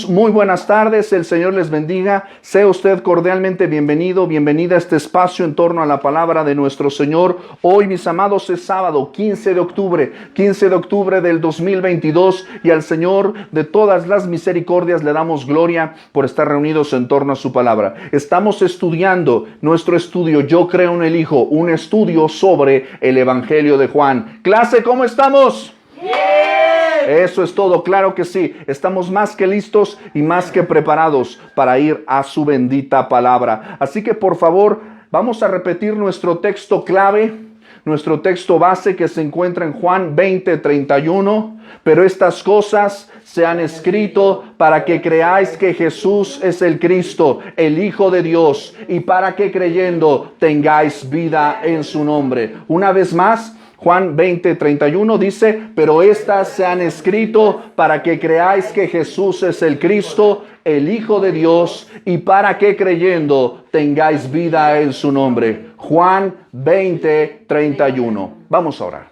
hermanos, muy buenas tardes, el Señor les bendiga. Sea usted cordialmente bienvenido, bienvenida a este espacio en torno a la palabra de nuestro Señor. Hoy, mis amados, es sábado 15 de octubre del 2022, y al Señor de todas las misericordias le damos gloria por estar reunidos en torno a su palabra. Estamos estudiando nuestro estudio Yo creo en el Hijo, un estudio sobre el Evangelio de Juan. Clase, ¿cómo estamos? ¡Bien! Eso es todo, claro que sí. Estamos más que listos y más que preparados para ir a su bendita palabra. Así que por favor, vamos a repetir nuestro texto clave, nuestro texto base que se encuentra en Juan 20:31. Pero estas cosas se han escrito para que creáis que Jesús es el Cristo, el Hijo de Dios, y para que creyendo tengáis vida en su nombre. Una vez más, Juan 20:31 dice, pero estas se han escrito para que creáis que Jesús es el Cristo, el Hijo de Dios, y para que creyendo tengáis vida en su nombre. Juan 20:31. Vamos a orar.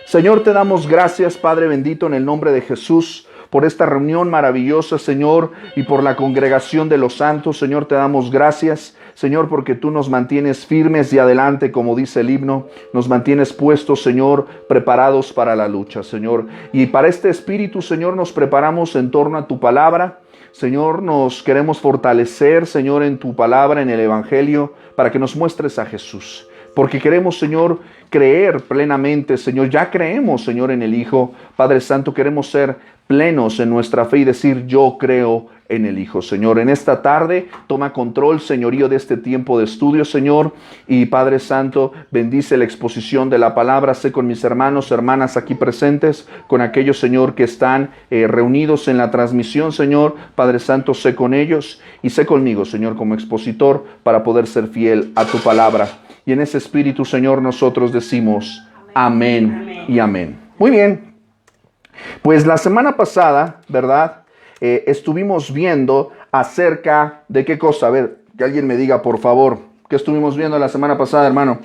Señor, te damos gracias, Padre bendito, en el nombre de Jesús, por esta reunión maravillosa, Señor, y por la congregación de los santos. Señor, te damos gracias, Señor, porque tú nos mantienes firmes y adelante, como dice el himno. Nos mantienes puestos, Señor, preparados para la lucha, Señor. Y para este espíritu, Señor, nos preparamos en torno a tu palabra. Señor, nos queremos fortalecer, Señor, en tu palabra, en el Evangelio, para que nos muestres a Jesús. Porque queremos, Señor, creer plenamente, Señor. Ya creemos, Señor, en el Hijo. Padre Santo, queremos ser plenos en nuestra fe y decir, yo creo en el Hijo. Señor, en esta tarde, toma control, señorío, de este tiempo de estudio, Señor. Y Padre Santo, bendice la exposición de la palabra. Sé con mis hermanos, hermanas aquí presentes, con aquellos, Señor, que están reunidos en la transmisión, Señor. Padre Santo, sé con ellos y sé conmigo, Señor, como expositor, para poder ser fiel a tu palabra. Y en ese espíritu, Señor, nosotros decimos amén y amén. Muy bien. Pues la semana pasada, ¿verdad? Estuvimos viendo acerca de qué cosa. A ver, que alguien me diga, por favor, ¿qué estuvimos viendo la semana pasada, hermano?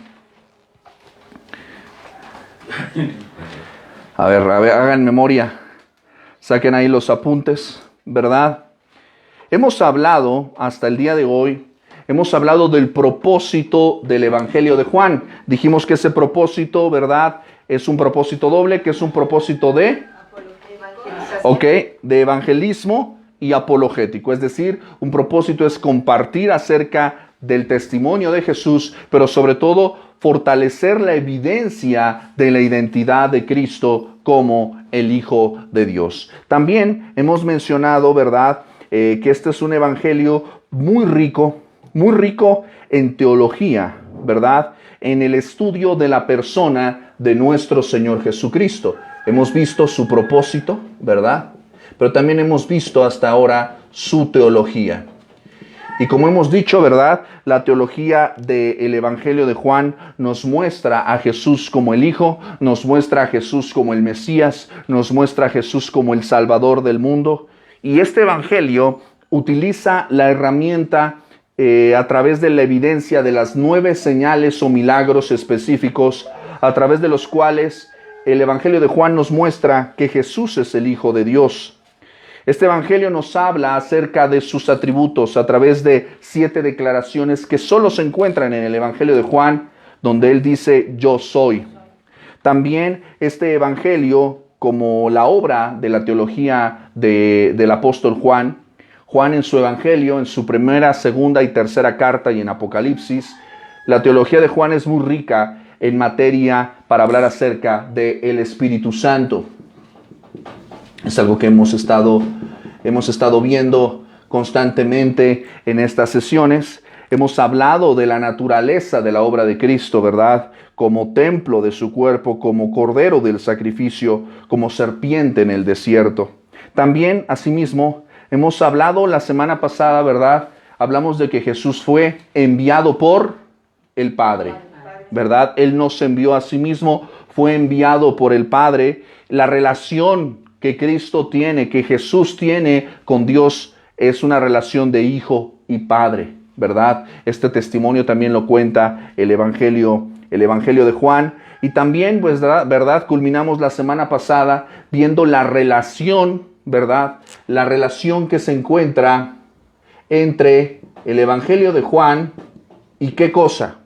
A ver, hagan memoria. Saquen ahí los apuntes, ¿verdad? Hemos hablado hasta el día de hoy. Hemos hablado del propósito del Evangelio de Juan. Dijimos que ese propósito, ¿verdad? Es un propósito doble, que es un propósito de evangelismo y apologético. Es decir, un propósito es compartir acerca del testimonio de Jesús, pero sobre todo fortalecer la evidencia de la identidad de Cristo como el Hijo de Dios. También hemos mencionado, ¿verdad? Que este es un evangelio muy rico en teología, ¿verdad? En el estudio de la persona de nuestro Señor Jesucristo. Hemos visto su propósito, ¿verdad? Pero también hemos visto hasta ahora su teología. Y como hemos dicho, ¿verdad? La teología del Evangelio de Juan nos muestra a Jesús como el Hijo, nos muestra a Jesús como el Mesías, nos muestra a Jesús como el Salvador del mundo. Y este Evangelio utiliza la herramienta a través de la evidencia de las 9 señales o milagros específicos, a través de los cuales el Evangelio de Juan nos muestra que Jesús es el Hijo de Dios. Este Evangelio nos habla acerca de sus atributos a través de 7 declaraciones que solo se encuentran en el Evangelio de Juan, donde él dice, yo soy. También este Evangelio, como la obra de la teología del apóstol Juan en su Evangelio, en su primera, segunda y tercera carta y en Apocalipsis, la teología de Juan es muy rica en materia para hablar acerca del Espíritu Santo. Es algo que hemos estado viendo constantemente en estas sesiones. Hemos hablado de la naturaleza de la obra de Cristo, ¿verdad? Como templo de su cuerpo, como cordero del sacrificio, como serpiente en el desierto. También, asimismo, hemos hablado la semana pasada, ¿verdad? Hablamos de que Jesús fue enviado por el Padre, ¿verdad? Él nos envió a sí mismo, fue enviado por el Padre. La relación que Cristo tiene, que Jesús tiene con Dios, es una relación de hijo y padre, ¿verdad? Este testimonio también lo cuenta el Evangelio de Juan. Y también, pues, ¿verdad? Culminamos la semana pasada viendo la relación, ¿verdad? La relación que se encuentra entre el Evangelio de Juan y ¿qué cosa?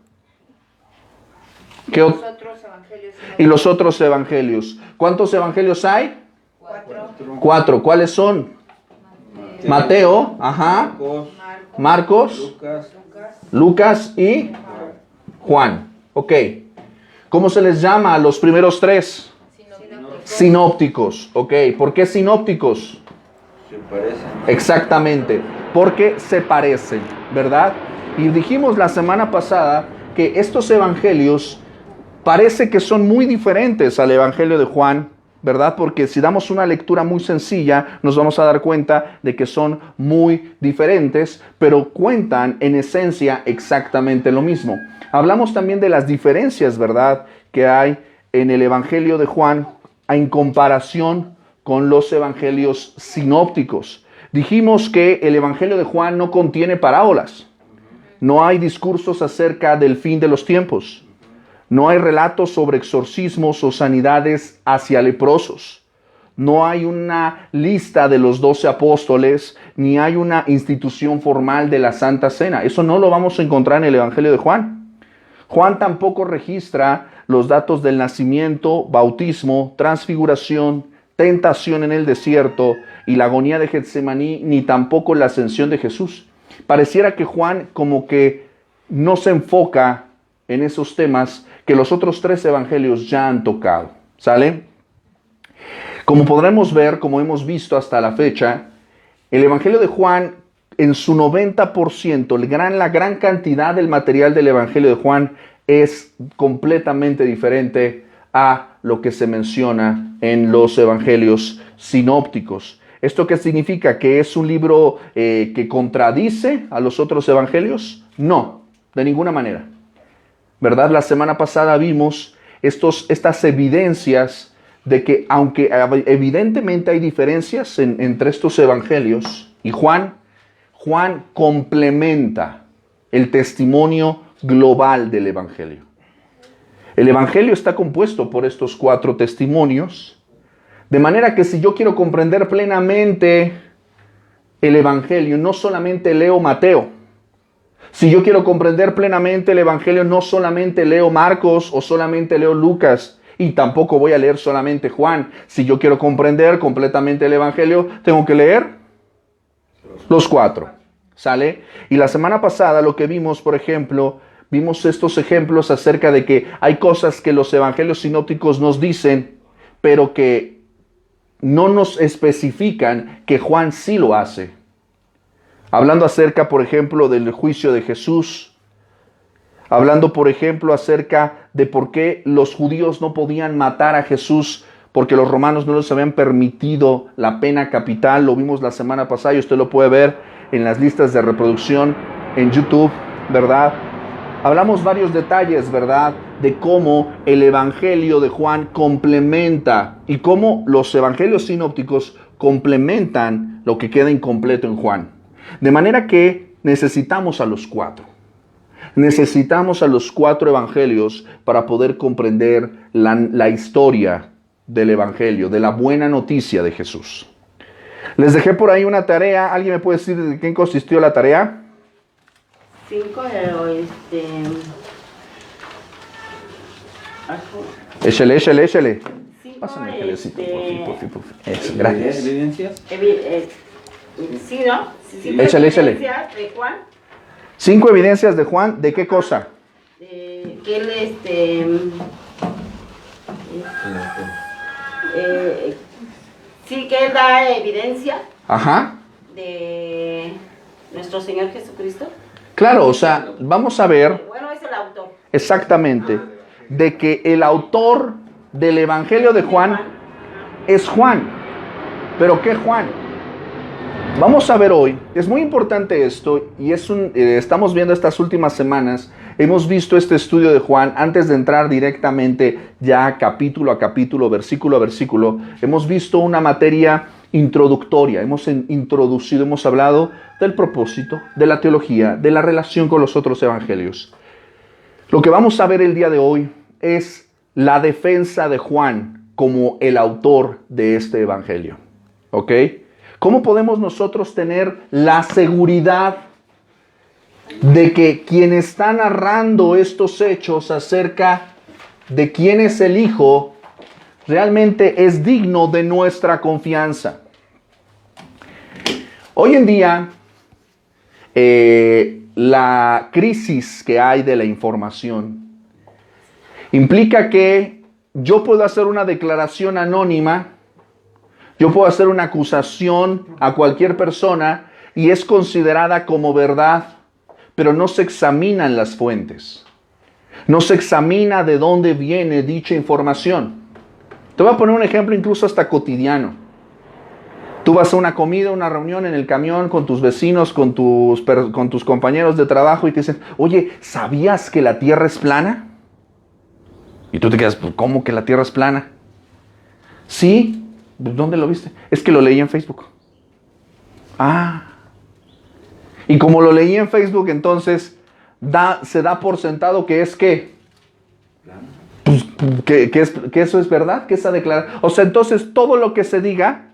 Y los otros evangelios. ¿Cuántos evangelios hay? 4. ¿Cuáles son? Mateo, ajá. Marcos, Lucas y Juan. Ok. ¿Cómo se les llama a los primeros 3? Sinópticos. Ok. ¿Por qué sinópticos? Se parecen. Exactamente. Porque se parecen, ¿verdad? Y dijimos la semana pasada que estos evangelios parece que son muy diferentes al evangelio de Juan, ¿verdad? Porque si damos una lectura muy sencilla, nos vamos a dar cuenta de que son muy diferentes, pero cuentan en esencia exactamente lo mismo. Hablamos también de las diferencias, ¿verdad?, que hay en el evangelio de Juan en comparación con los evangelios sinópticos. Dijimos que el evangelio de Juan no contiene parábolas. No hay discursos acerca del fin de los tiempos. No hay relatos sobre exorcismos o sanidades hacia leprosos. No hay una lista de los 12 apóstoles, ni hay una institución formal de la Santa Cena. Eso no lo vamos a encontrar en el Evangelio de Juan. Juan tampoco registra los datos del nacimiento, bautismo, transfiguración, tentación en el desierto y la agonía de Getsemaní, ni tampoco la ascensión de Jesús. Pareciera que Juan como que no se enfoca en esos temas que los otros 3 evangelios ya han tocado. ¿Sale? Como podremos ver, como hemos visto hasta la fecha, el evangelio de Juan en su 90%, la gran cantidad del material del evangelio de Juan es completamente diferente a lo que se menciona en los evangelios sinópticos. ¿Esto qué significa? ¿Que es un libro que contradice a los otros evangelios? No, de ninguna manera. ¿Verdad? La semana pasada vimos estas evidencias de que aunque evidentemente hay diferencias entre estos evangelios y Juan complementa el testimonio global del evangelio. El evangelio está compuesto por estos 4 testimonios, de manera que si yo quiero comprender plenamente el evangelio, no solamente leo Mateo. Si yo quiero comprender plenamente el evangelio, no solamente leo Marcos o solamente leo Lucas, y tampoco voy a leer solamente Juan. Si yo quiero comprender completamente el evangelio, tengo que leer los 4. ¿Sale? Y la semana pasada lo que vimos, por ejemplo, vimos estos ejemplos acerca de que hay cosas que los evangelios sinópticos nos dicen, pero que no nos especifican que Juan sí lo hace. Hablando acerca, por ejemplo, del juicio de Jesús. Hablando, por ejemplo, acerca de por qué los judíos no podían matar a Jesús, porque los romanos no les habían permitido la pena capital. Lo vimos la semana pasada y usted lo puede ver en las listas de reproducción en YouTube, ¿verdad? Hablamos varios detalles, ¿verdad?, de cómo el evangelio de Juan complementa y cómo los evangelios sinópticos complementan lo que queda incompleto en Juan. De manera que necesitamos a los 4. Necesitamos a los 4 evangelios para poder comprender la historia del evangelio, de la buena noticia de Jesús. Les dejé por ahí una tarea. ¿Alguien me puede decir de qué consistió la tarea? 5, Échale. 5, Pásame el gelecito, por fin. Eso, gracias. ¿Evidencias? Sí, ¿no? Sí, Échale. evidencias de Juan, 5 evidencias de Juan. ¿De qué cosa? que él, sí, que él da evidencia Ajá. de nuestro Señor Jesucristo. Claro, o sea, vamos a ver Bueno, es el autor. exactamente de que el autor del evangelio de Juan es Juan. ¿Pero qué Juan? Vamos a ver hoy, es muy importante esto y estamos viendo estas últimas semanas, hemos visto este estudio de Juan antes de entrar directamente ya capítulo a capítulo, versículo a versículo. Hemos visto una materia introductoria, hemos hablado del propósito, de la teología, de la relación con los otros evangelios. Lo que vamos a ver el día de hoy es la defensa de Juan como el autor de este evangelio. ¿Ok? ¿Cómo podemos nosotros tener la seguridad de que quien está narrando estos hechos acerca de quién es el Hijo realmente es digno de nuestra confianza? Hoy en día, la crisis que hay de la información implica que yo puedo hacer una declaración anónima, yo puedo hacer una acusación a cualquier persona y es considerada como verdad, pero no se examinan las fuentes. No se examina de dónde viene dicha información. Te voy a poner un ejemplo incluso hasta cotidiano. Tú vas a una comida, una reunión en el camión con tus vecinos, con tus compañeros de trabajo y te dicen, oye, ¿sabías que la Tierra es plana? Y tú te quedas, ¿cómo que la Tierra es plana? Sí, ¿dónde lo viste? Es que lo leí en Facebook. Ah. Y como lo leí en Facebook, entonces se da por sentado que es que, pues, que eso es verdad, que esa declaración. O sea, entonces todo lo que se diga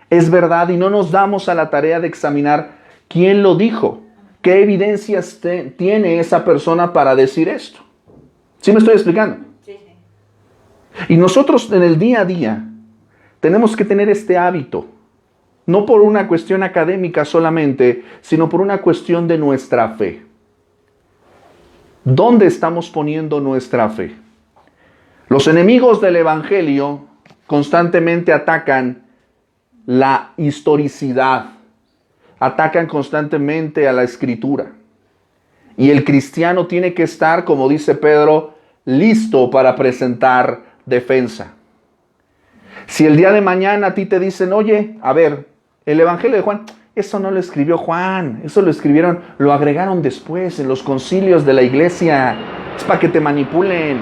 es verdad y no nos damos a la tarea de examinar quién lo dijo, qué evidencias tiene esa persona para decir esto. ¿Sí me estoy explicando? Sí. Y nosotros en el día a día tenemos que tener este hábito, no por una cuestión académica solamente, sino por una cuestión de nuestra fe. ¿Dónde estamos poniendo nuestra fe? Los enemigos del Evangelio constantemente atacan la historicidad, atacan constantemente a la Escritura. Y el cristiano tiene que estar, como dice Pedro, listo para presentar defensa. Si el día de mañana a ti te dicen, oye, a ver, el Evangelio de Juan, eso no lo escribió Juan, eso lo agregaron después en los concilios de la iglesia, es para que te manipulen,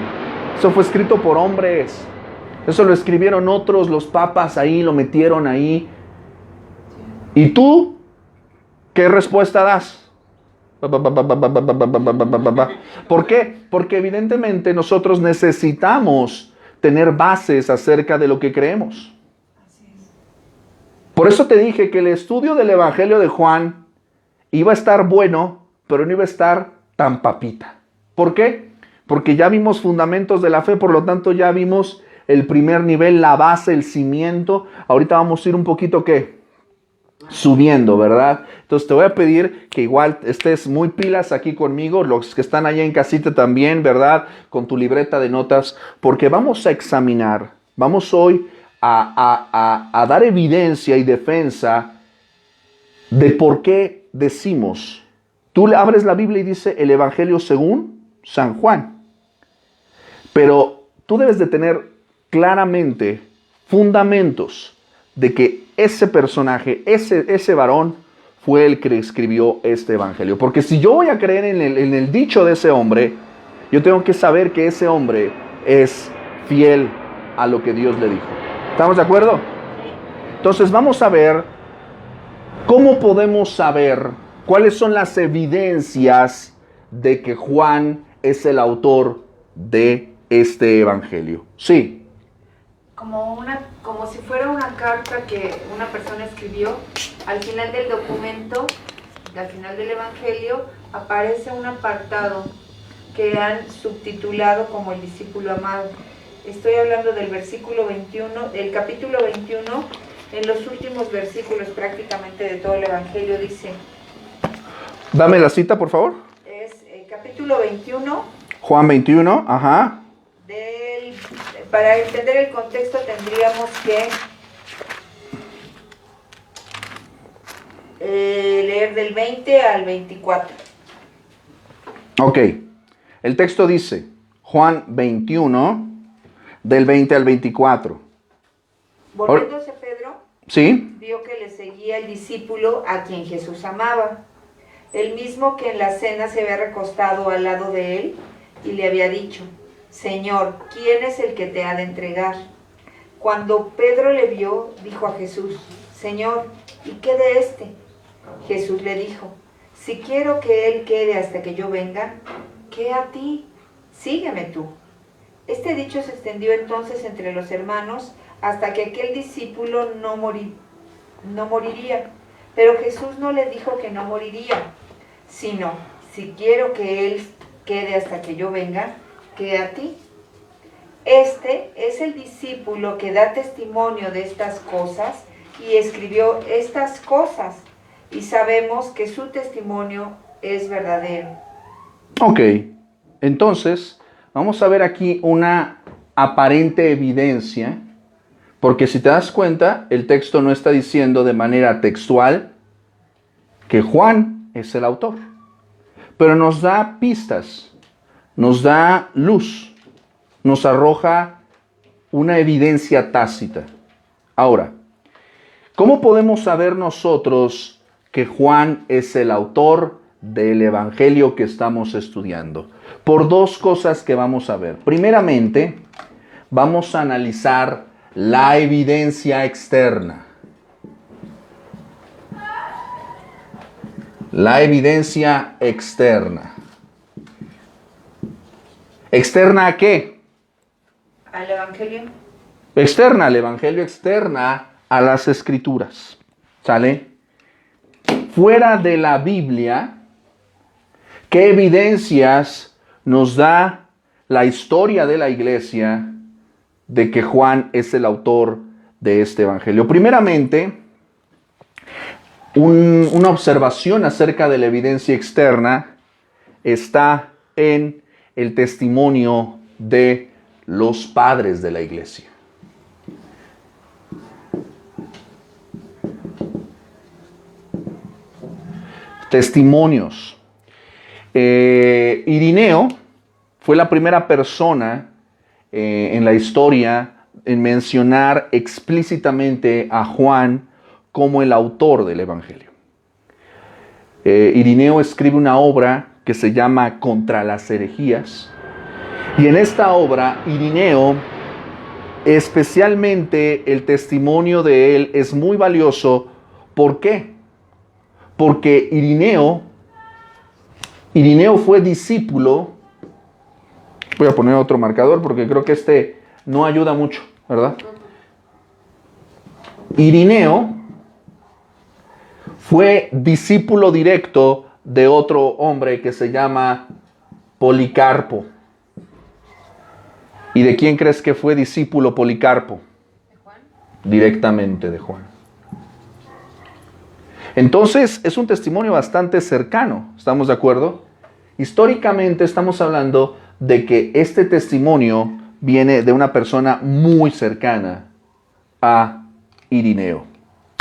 eso fue escrito por hombres, eso lo escribieron otros, los papas ahí, lo metieron ahí. ¿Y tú qué respuesta das? ¿Por qué? Porque evidentemente nosotros necesitamos tener bases acerca de lo que creemos. Por eso te dije que el estudio del Evangelio de Juan iba a estar bueno, pero no iba a estar tan papita. ¿Por qué? Porque ya vimos fundamentos de la fe, por lo tanto ya vimos el primer nivel, la base, el cimiento. Ahorita vamos a ir un poquito, ¿qué? Subiendo, ¿verdad? Entonces te voy a pedir que igual estés muy pilas aquí conmigo, los que están allá en casita también, ¿verdad? Con tu libreta de notas, porque vamos a examinar, vamos hoy a dar evidencia y defensa de por qué decimos. Tú le abres la Biblia y dice el Evangelio según San Juan, pero tú debes de tener claramente fundamentos de que ese personaje, ese varón, fue el que escribió este evangelio. Porque si yo voy a creer en el dicho de ese hombre, yo tengo que saber que ese hombre es fiel a lo que Dios le dijo. ¿Estamos de acuerdo? Entonces vamos a ver cómo podemos saber cuáles son las evidencias de que Juan es el autor de este evangelio. Sí. Como si fuera una carta que una persona escribió, al final del documento, al final del Evangelio, aparece un apartado que han subtitulado como el discípulo amado. Estoy hablando del versículo 21, del capítulo 21, en los últimos versículos prácticamente de todo el Evangelio dice. Dame la cita, por favor. Es el capítulo 21. Juan 21, ajá. Para entender el contexto tendríamos que leer del 20 al 24. Ok, el texto dice, Juan 21, del 20 al 24. Volviéndose Pedro, ¿sí? Vio que le seguía el discípulo a quien Jesús amaba, el mismo que en la cena se había recostado al lado de él y le había dicho, Señor, ¿quién es el que te ha de entregar? Cuando Pedro le vio, dijo a Jesús, Señor, ¿y qué de este? Jesús le dijo, si quiero que él quede hasta que yo venga, ¿qué a ti? Sígueme tú. Este dicho se extendió entonces entre los hermanos hasta que aquel discípulo no moriría. Pero Jesús no le dijo que no moriría, sino, si quiero que él quede hasta que yo venga, quede a ti. Este es el discípulo que da testimonio de estas cosas y escribió estas cosas, y sabemos que su testimonio es verdadero. Ok, entonces vamos a ver aquí una aparente evidencia, porque si te das cuenta, el texto no está diciendo de manera textual que Juan es el autor, pero nos da pistas, nos da luz, nos arroja una evidencia tácita. Ahora, ¿cómo podemos saber nosotros que Juan es el autor del evangelio que estamos estudiando? Por dos cosas que vamos a ver. Primeramente, vamos a analizar la evidencia externa. La evidencia externa. ¿Externa a qué? ¿Al evangelio? Externa al evangelio, externa a las escrituras. ¿Sale? Fuera de la Biblia, ¿qué evidencias nos da la historia de la iglesia de que Juan es el autor de este evangelio? Primeramente, una observación acerca de la evidencia externa está en el testimonio de los padres de la iglesia. Testimonios. Irineo fue la primera persona en la historia en mencionar explícitamente a Juan como el autor del evangelio. Irineo escribe una obra que se llama Contra las herejías, y en esta obra Irineo, especialmente el testimonio de él es muy valioso. ¿Por qué? Porque Irineo fue discípulo. Voy a poner otro marcador porque creo que este no ayuda mucho, ¿verdad? Irineo fue discípulo directo de otro hombre que se llama Policarpo. ¿Y de quién crees que fue discípulo Policarpo? ¿De Juan? Directamente de Juan. Entonces, es un testimonio bastante cercano, ¿estamos de acuerdo? Históricamente estamos hablando de que este testimonio viene de una persona muy cercana a Irineo.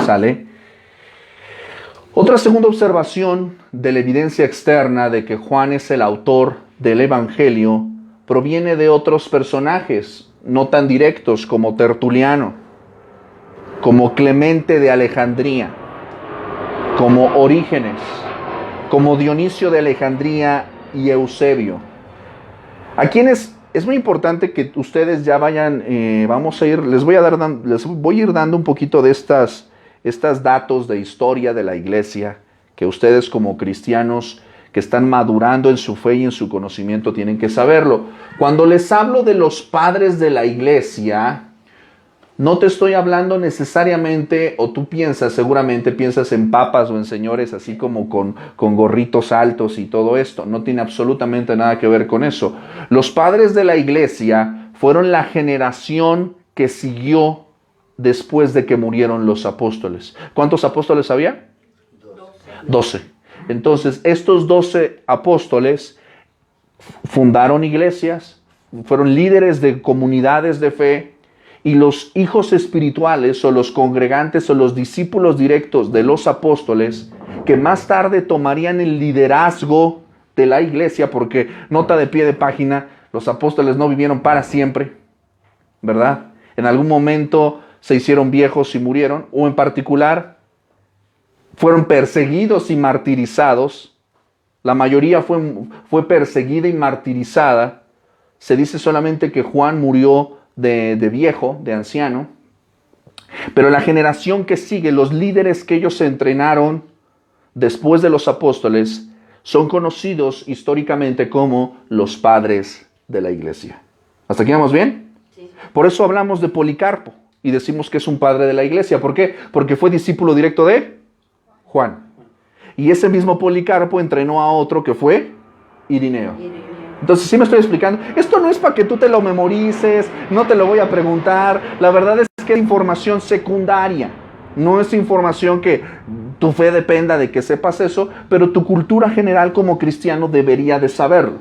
¿Sale? Otra segunda observación de la evidencia externa de que Juan es el autor del evangelio proviene de otros personajes no tan directos como Tertuliano, como Clemente de Alejandría, como Orígenes, como Dionisio de Alejandría y Eusebio. A quienes es muy importante que ustedes ya vayan, les voy a ir dando un poquito de estas datos de historia de la iglesia que ustedes como cristianos que están madurando en su fe y en su conocimiento tienen que saberlo. Cuando les hablo de los padres de la iglesia, no te estoy hablando necesariamente, o tú seguramente piensas en papas o en señores así como con gorritos altos y todo esto. No tiene absolutamente nada que ver con eso. Los padres de la iglesia fueron la generación que siguió después de que murieron los apóstoles. ¿Cuántos apóstoles había? 12. Entonces, estos 12 apóstoles fundaron iglesias, fueron líderes de comunidades de fe, y los hijos espirituales o los congregantes o los discípulos directos de los apóstoles, que más tarde tomarían el liderazgo de la iglesia, porque nota de pie de página, los apóstoles no vivieron para siempre, ¿verdad? En algún momento se hicieron viejos y murieron, o en particular fueron perseguidos y martirizados. La mayoría fue perseguida y martirizada. Se dice solamente que Juan murió de viejo, de anciano. Pero la generación que sigue, los líderes que ellos entrenaron después de los apóstoles, son conocidos históricamente como los padres de la iglesia. ¿Hasta aquí vamos bien? Sí. Por eso hablamos de Policarpo. y decimos que es un padre de la iglesia. ¿Por qué? Porque fue discípulo directo de Juan. Y ese mismo Policarpo entrenó a otro que fue Irineo. Entonces, ¿sí me estoy explicando? Esto no es para que tú te lo memorices, no te lo voy a preguntar. La verdad es que es información secundaria. No es información que tu fe dependa de que sepas eso, pero tu cultura general como cristiano debería de saberlo.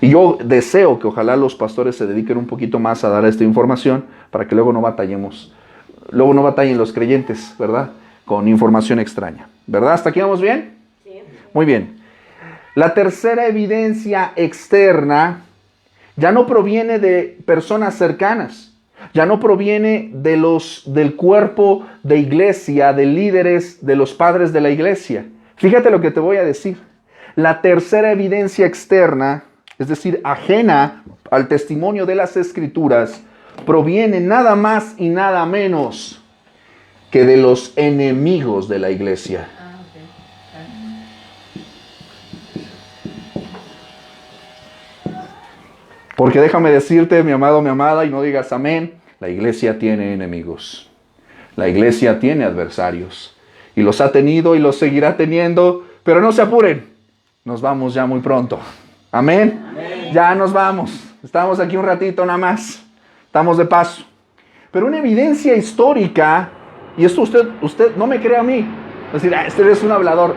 Y yo deseo que ojalá los pastores se dediquen un poquito más a dar esta información para que luego no batallemos. Luego no batallen los creyentes, ¿verdad? Con información extraña. ¿Verdad? ¿Hasta aquí vamos bien? Sí. Muy bien. La tercera evidencia externa ya no proviene de personas cercanas, ya no proviene del cuerpo de iglesia, de líderes, de los padres de la iglesia. Fíjate lo que te voy a decir. La tercera evidencia externa, es decir, ajena al testimonio de las Escrituras, proviene nada más y nada menos que de los enemigos de la iglesia. Porque déjame decirte, mi amado, mi amada, y no digas amén, la iglesia tiene enemigos. La iglesia tiene adversarios. Y los ha tenido y los seguirá teniendo, pero no se apuren. Nos vamos ya muy pronto. Amén. Amén. Ya nos vamos. Estamos aquí un ratito nada más. Estamos de paso. Pero una evidencia histórica, y esto usted no me cree a mí. Es decir, este es un hablador.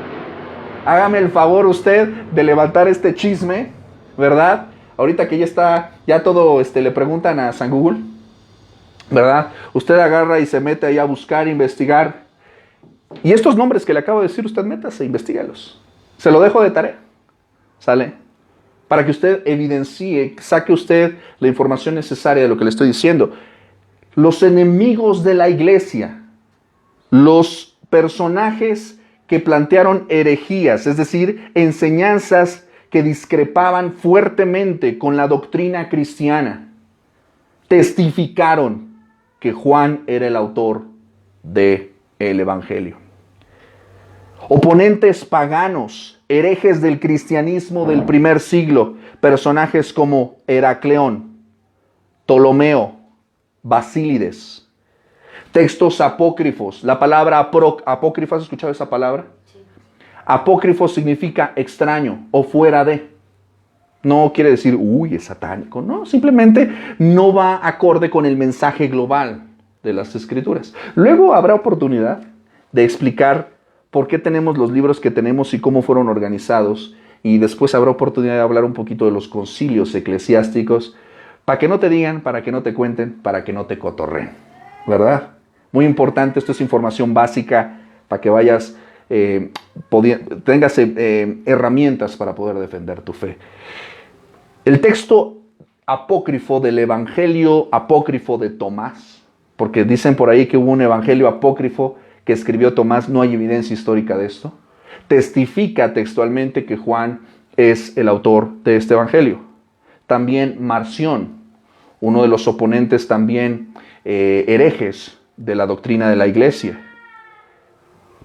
Hágame el favor usted de levantar este chisme, ¿verdad? Ahorita que ya todo le preguntan a San Google, ¿verdad? Usted agarra y se mete ahí a buscar, investigar. Y estos nombres que le acabo de decir, usted métase, investígalos. Se lo dejo de tarea. ¿Sale? Para que usted evidencie, saque usted la información necesaria de lo que le estoy diciendo. Los enemigos de la iglesia, los personajes que plantearon herejías, es decir, enseñanzas que discrepaban fuertemente con la doctrina cristiana, testificaron que Juan era el autor del Evangelio. Oponentes paganos, herejes del cristianismo del primer siglo, personajes como Heracleón, Ptolomeo, Basílides, textos apócrifos. La palabra apócrifa, ¿has escuchado esa palabra? Apócrifo significa extraño o fuera de. No quiere decir, es satánico. No, simplemente no va acorde con el mensaje global de las Escrituras. Luego habrá oportunidad de explicar por qué tenemos los libros que tenemos y cómo fueron organizados. Y después habrá oportunidad de hablar un poquito de los concilios eclesiásticos. Para que no te digan, para que no te cuenten, para que no te cotorreen. ¿Verdad? Muy importante, esto es información básica para que vayas... tengas herramientas para poder defender tu fe. El texto apócrifo del Evangelio apócrifo de Tomás, porque dicen por ahí que hubo un evangelio apócrifo que escribió Tomás, no hay evidencia histórica de esto, testifica textualmente que Juan es el autor de este evangelio. También Marción, uno de los oponentes también herejes de la doctrina de la iglesia.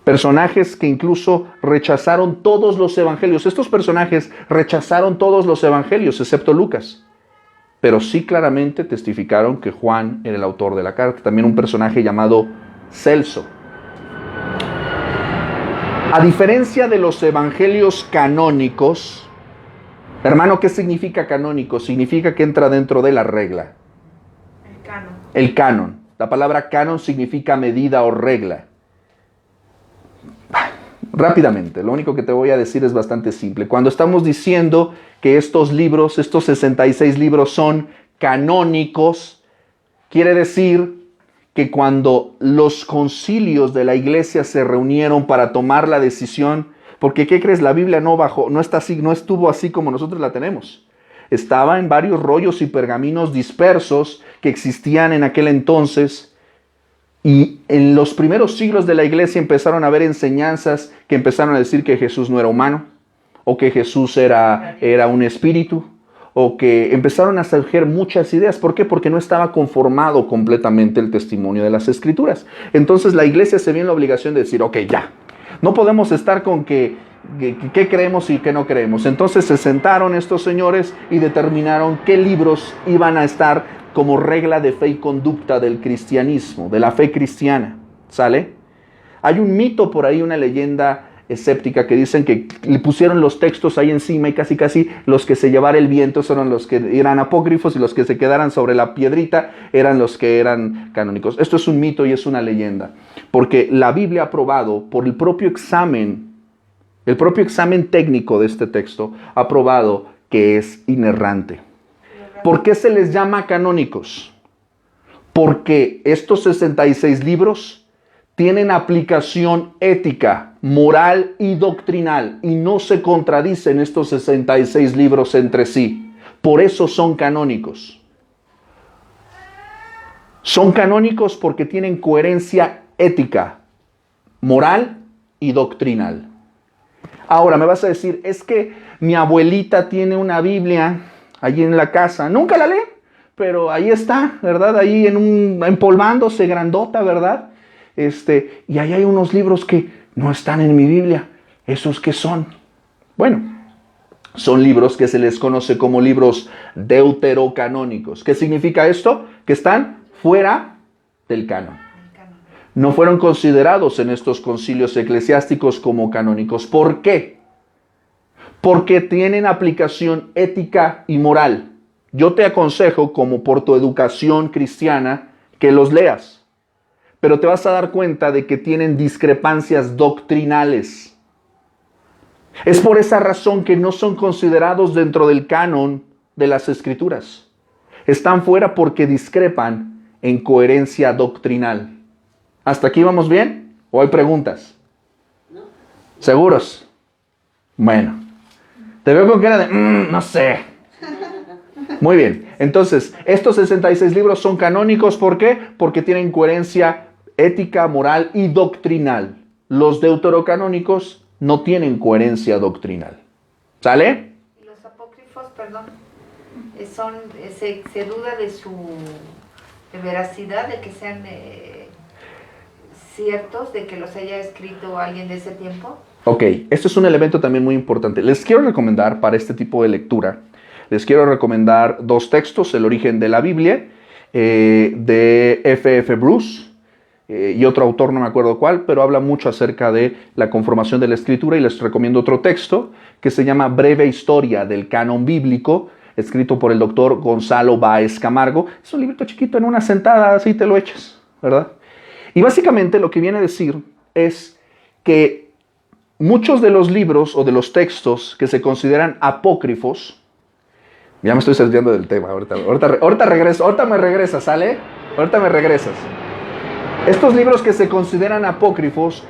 Personajes que incluso rechazaron todos los evangelios. Estos personajes rechazaron todos los evangelios, excepto Lucas. Pero sí claramente testificaron que Juan era el autor de la carta. También un personaje llamado Celso. A diferencia de los evangelios canónicos, hermano, ¿qué significa canónico? Significa que entra dentro de la regla. El canon. El canon. La palabra canon significa medida o regla. Rápidamente, lo único que te voy a decir es bastante simple. Cuando estamos diciendo que estos libros, estos 66 libros son canónicos, quiere decir que cuando los concilios de la iglesia se reunieron para tomar la decisión, porque ¿qué crees? La Biblia no estuvo así como nosotros la tenemos. Estaba en varios rollos y pergaminos dispersos que existían en aquel entonces. Y en los primeros siglos de la iglesia empezaron a haber enseñanzas que empezaron a decir que Jesús no era humano, o que Jesús era un espíritu, o que empezaron a surgir muchas ideas. ¿Por qué? Porque no estaba conformado completamente el testimonio de las Escrituras. Entonces la iglesia se vio en la obligación de decir, ok, ya, no podemos estar con qué creemos y qué no creemos. Entonces se sentaron estos señores y determinaron qué libros iban a estar como regla de fe y conducta del cristianismo, de la fe cristiana, ¿sale? Hay un mito por ahí, una leyenda escéptica que dicen que le pusieron los textos ahí encima y casi los que se llevara el viento eran los que eran apócrifos y los que se quedaran sobre la piedrita eran los que eran canónicos. Esto es un mito y es una leyenda, porque la Biblia ha probado por el propio examen técnico de este texto, ha probado que es inerrante. ¿Por qué se les llama canónicos? Porque estos 66 libros tienen aplicación ética, moral y doctrinal, y no se contradicen estos 66 libros entre sí. Por eso son canónicos. Son canónicos porque tienen coherencia ética, moral y doctrinal. Ahora me vas a decir, es que mi abuelita tiene una Biblia allí en la casa. Nunca la lee, pero ahí está, ¿verdad? Ahí empolvándose, grandota, ¿verdad? Y ahí hay unos libros que no están en mi Biblia. ¿Esos qué son? Bueno, son libros que se les conoce como libros deuterocanónicos. ¿Qué significa esto? Que están fuera del canon. No fueron considerados en estos concilios eclesiásticos como canónicos. ¿Por qué? Porque tienen aplicación ética y moral. Yo te aconsejo, como por tu educación cristiana, que los leas. Pero te vas a dar cuenta de que tienen discrepancias doctrinales. Es por esa razón que no son considerados dentro del canon de las Escrituras. Están fuera porque discrepan en coherencia doctrinal. ¿Hasta aquí vamos bien? ¿O hay preguntas? No. ¿Seguros? Bueno, te veo con cara de, no sé. Muy bien, entonces, estos 66 libros son canónicos, ¿por qué? Porque tienen coherencia ética, moral y doctrinal. Los deuterocanónicos no tienen coherencia doctrinal. ¿Sale? Y los apócrifos, perdón, se duda de su veracidad, de que sean ciertos, de que los haya escrito alguien de ese tiempo. Ok, esto es un elemento también muy importante. Les quiero recomendar para este tipo de lectura, les quiero recomendar 2 textos, El origen de la Biblia, de F.F. Bruce, y otro autor, no me acuerdo cuál, pero habla mucho acerca de la conformación de la Escritura, y les recomiendo otro texto que se llama Breve Historia del Canon Bíblico, escrito por el doctor Gonzalo Báez Camargo. Es un librito chiquito, en una sentada así te lo echas, ¿verdad? Y básicamente lo que viene a decir es que muchos de los libros o de los textos que se consideran apócrifos, ya me estoy desviando del tema, ahorita regreso, ahorita me regresas, ¿sale? Ahorita me regresas. Estos libros que se consideran apócrifos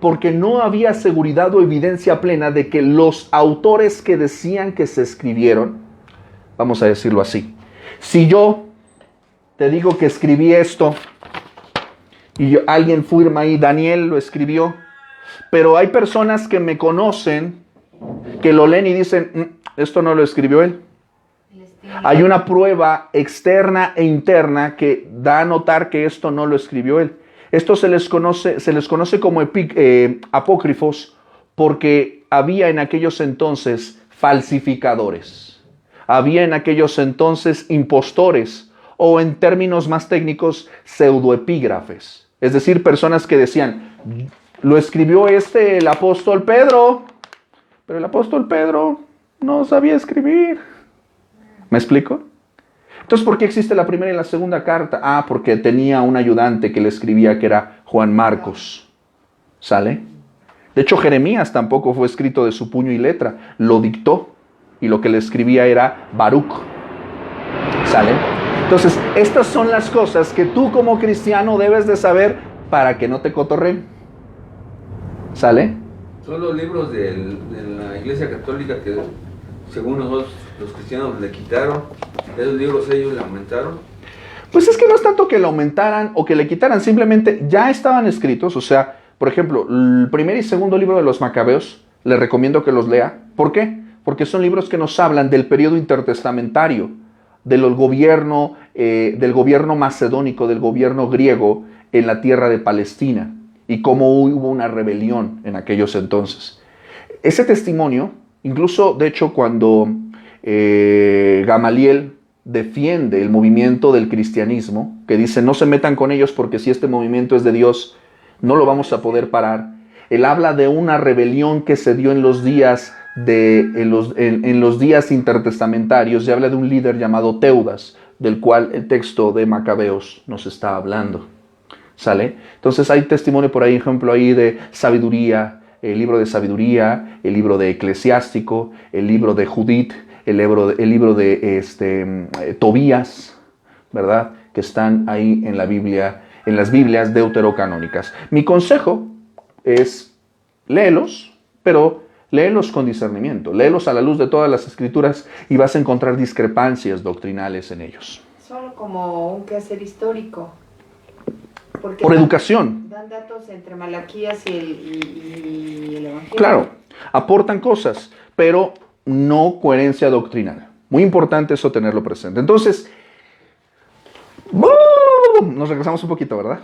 porque no había seguridad o evidencia plena de que los autores que decían que se escribieron, vamos a decirlo así, si yo te digo que escribí esto y alguien firma ahí, Daniel lo escribió, pero hay personas que me conocen, que lo leen y dicen, esto no lo escribió él. Hay una prueba externa e interna que da a notar que esto no lo escribió él. Esto se les conoce como apócrifos porque había en aquellos entonces falsificadores. Había en aquellos entonces impostores, o en términos más técnicos, pseudoepígrafes. Es decir, personas que decían, lo escribió el apóstol Pedro, pero el apóstol Pedro no sabía escribir. ¿Me explico? Entonces, ¿por qué existe la primera y la segunda carta? Porque tenía un ayudante que le escribía, que era Juan Marcos. ¿Sale? De hecho, Jeremías tampoco fue escrito de su puño y letra. Lo dictó. Y lo que le escribía era Baruch. ¿Sale? Entonces, estas son las cosas que tú como cristiano debes de saber para que no te cotorreen. ¿Sale? Son los libros de la Iglesia Católica que, según nosotros, los cristianos le quitaron. Esos libros ellos le aumentaron. Pues es que no es tanto que le aumentaran o que le quitaran, simplemente ya estaban escritos. O sea, por ejemplo, el primer y segundo libro de los Macabeos, le recomiendo que los lea. ¿Por qué? Porque son libros que nos hablan del periodo intertestamentario, del gobierno macedónico, del gobierno griego en la tierra de Palestina, y cómo hubo una rebelión en aquellos entonces. Ese testimonio, incluso de hecho cuando Gamaliel defiende el movimiento del cristianismo, que dice no se metan con ellos porque si este movimiento es de Dios, no lo vamos a poder parar. Él habla de una rebelión que se dio en los días en los días intertestamentarios, y habla de un líder llamado Teudas, del cual el texto de Macabeos nos está hablando. ¿Sale? Entonces hay testimonio por ahí, ejemplo ahí de sabiduría, el libro de sabiduría, el libro de Eclesiástico, el libro de Judith, el libro de Tobías, ¿verdad? Que están ahí en la Biblia, en las Biblias deuterocanónicas. Mi consejo es léelos, pero léelos con discernimiento. Léelos a la luz de todas las Escrituras y vas a encontrar discrepancias doctrinales en ellos. Solo como un quehacer histórico. Porque Por educación. Dan datos entre Malaquías y el Evangelio. Claro, aportan cosas, pero no coherencia doctrinal. Muy importante eso tenerlo presente. Entonces, nos regresamos un poquito, ¿verdad?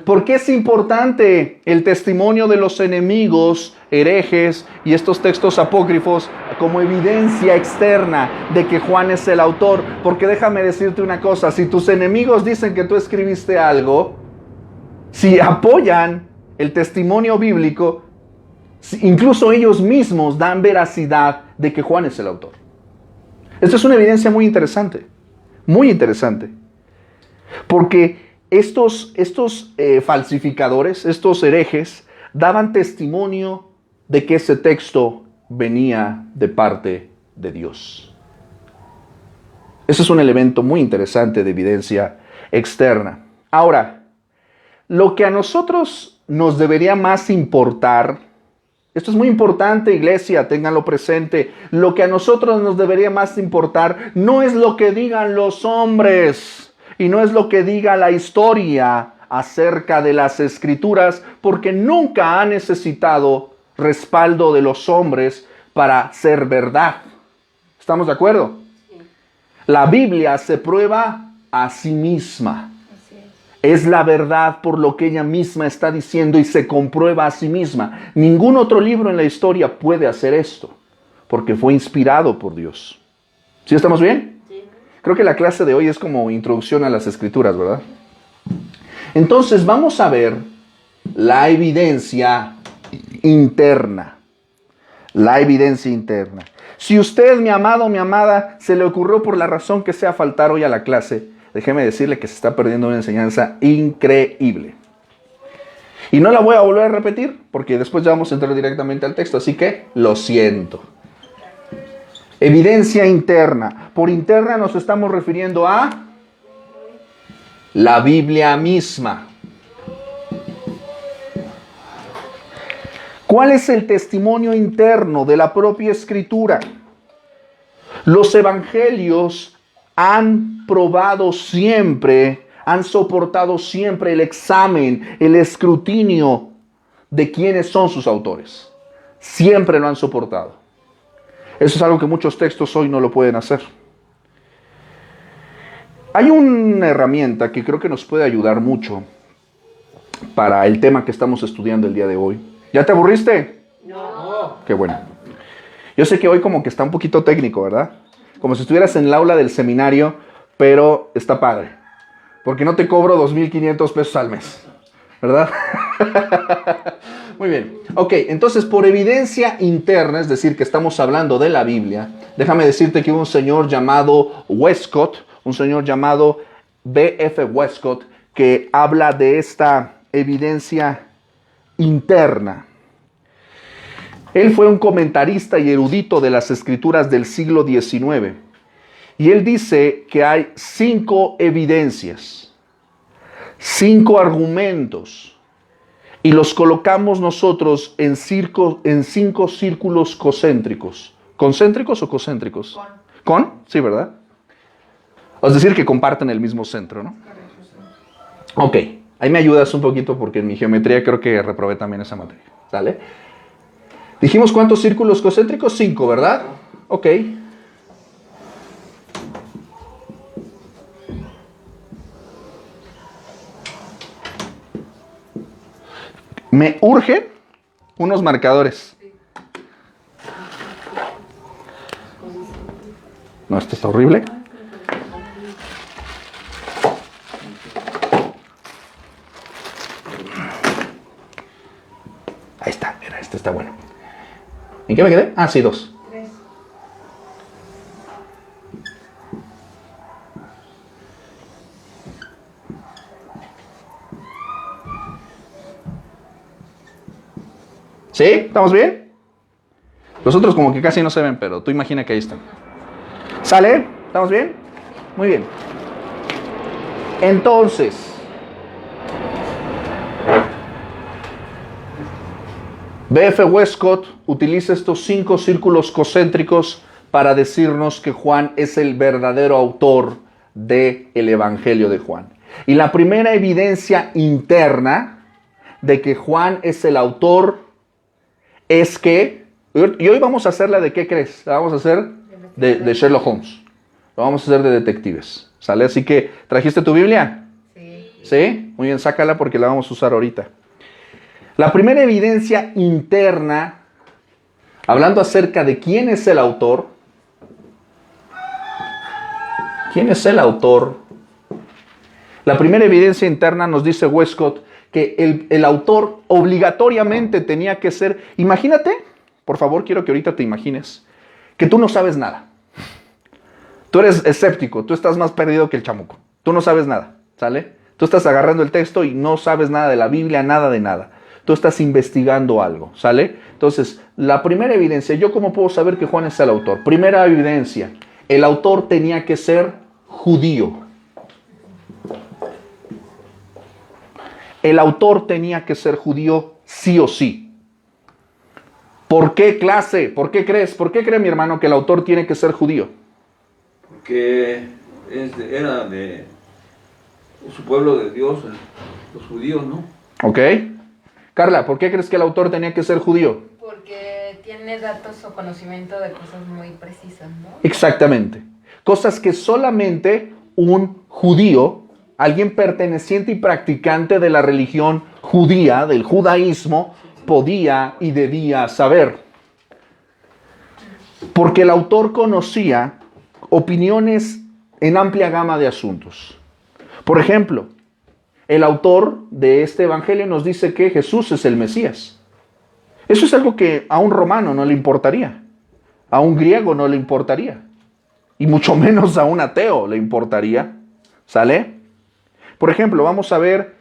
¿Por qué es importante el testimonio de los enemigos, herejes y estos textos apócrifos como evidencia externa de que Juan es el autor? Porque déjame decirte una cosa, si tus enemigos dicen que tú escribiste algo, si apoyan el testimonio bíblico, incluso ellos mismos dan veracidad de que Juan es el autor. Esto es una evidencia muy interesante, porque estos falsificadores, estos herejes, daban testimonio de que ese texto venía de parte de Dios. Ese es un elemento muy interesante de evidencia externa. Ahora, lo que a nosotros nos debería más importar, esto es muy importante, iglesia, ténganlo presente, lo que a nosotros nos debería más importar no es lo que digan los hombres y no es lo que diga la historia acerca de las Escrituras, porque nunca ha necesitado respaldo de los hombres para ser verdad. ¿Estamos de acuerdo? Sí. La Biblia se prueba a sí misma. Así es. Es la verdad por lo que ella misma está diciendo y se comprueba a sí misma. Ningún otro libro en la historia puede hacer esto, porque fue inspirado por Dios. ¿Sí estamos bien? Sí. Creo que la clase de hoy es como introducción a las Escrituras, ¿verdad? Entonces vamos a ver la evidencia interna. La evidencia interna. Si usted, mi amado, mi amada, se le ocurrió por la razón que sea faltar hoy a la clase, déjeme decirle que se está perdiendo una enseñanza increíble. Y no la voy a volver a repetir, porque después ya vamos a entrar directamente al texto, así que lo siento. Evidencia interna. Por interna nos estamos refiriendo a la Biblia misma. ¿Cuál es el testimonio interno de la propia Escritura? Los evangelios han probado siempre, han soportado siempre el examen, el escrutinio de quiénes son sus autores. Siempre lo han soportado. Eso es algo que muchos textos hoy no lo pueden hacer. Hay una herramienta que creo que nos puede ayudar mucho para el tema que estamos estudiando el día de hoy. ¿Ya te aburriste? No. Qué bueno. Yo sé que hoy como que está un poquito técnico, ¿verdad? Como si estuvieras en el aula del seminario, pero está padre. Porque no te cobro 2,500 pesos al mes, ¿verdad? Muy bien. Ok, entonces por evidencia interna, es decir, que estamos hablando de la Biblia, déjame decirte que un señor llamado Westcott, un señor llamado B.F. Westcott, que habla de esta evidencia interna. Él fue un comentarista y erudito de las Escrituras del siglo XIX. Y él dice que hay 5 evidencias, 5 argumentos, y los colocamos nosotros en 5 círculos concéntricos. ¿Concéntricos o concéntricos? ¿Con? Sí, ¿verdad? Es decir, que comparten el mismo centro, ¿no? Ok, ahí me ayudas un poquito porque en mi geometría creo que reprobé también esa materia. ¿Sale? Dijimos cuántos círculos concéntricos, 5, ¿verdad? Ok. Me urgen unos marcadores. No, esto está horrible. Ahí está, mira, este está bueno. ¿En qué me quedé? Ah, sí, 2. 3. ¿Sí? ¿Estamos bien? Los otros como que casi no se ven, pero tú imagina que ahí están. ¿Sale? ¿Estamos bien? Muy bien. Entonces, B.F. Westcott utiliza estos 5 círculos concéntricos para decirnos que Juan es el verdadero autor del Evangelio de Juan. Y la primera evidencia interna de que Juan es el autor es que, y hoy vamos a hacer la de ¿qué crees? La vamos a hacer de Sherlock Holmes. Lo vamos a hacer de detectives. ¿Sale? Así que, ¿trajiste tu Biblia? Sí. ¿Sí? Muy bien, sácala porque la vamos a usar ahorita. La primera evidencia interna, hablando acerca de quién es el autor. ¿Quién es el autor? La primera evidencia interna nos dice Westcott que el autor obligatoriamente tenía que ser, imagínate, por favor, quiero que ahorita te imagines, que tú no sabes nada. Tú eres escéptico, tú estás más perdido que el chamuco. Tú no sabes nada, ¿sale? Tú estás agarrando el texto y no sabes nada de la Biblia, nada de nada. Tú estás investigando algo, ¿sale? Entonces, la primera evidencia, ¿yo cómo puedo saber que Juan es el autor? Primera evidencia, el autor tenía que ser judío. El autor tenía que ser judío sí o sí. ¿Por qué clase? ¿Por qué crees? ¿Por qué cree mi hermano que el autor tiene que ser judío? Porque era de su pueblo de Dios, los judíos, ¿no? ¿Ok? Carla, ¿por qué crees que el autor tenía que ser judío? Porque tiene datos o conocimiento de cosas muy precisas, ¿no? Exactamente. Cosas que solamente un judío, alguien perteneciente y practicante de la religión judía, del judaísmo, podía y debía saber. Porque el autor conocía opiniones en amplia gama de asuntos. Por ejemplo, el autor de este evangelio nos dice que Jesús es el Mesías. Eso es algo que a un romano no le importaría, a un griego no le importaría, y mucho menos a un ateo le importaría. ¿Sale? Por ejemplo, vamos a ver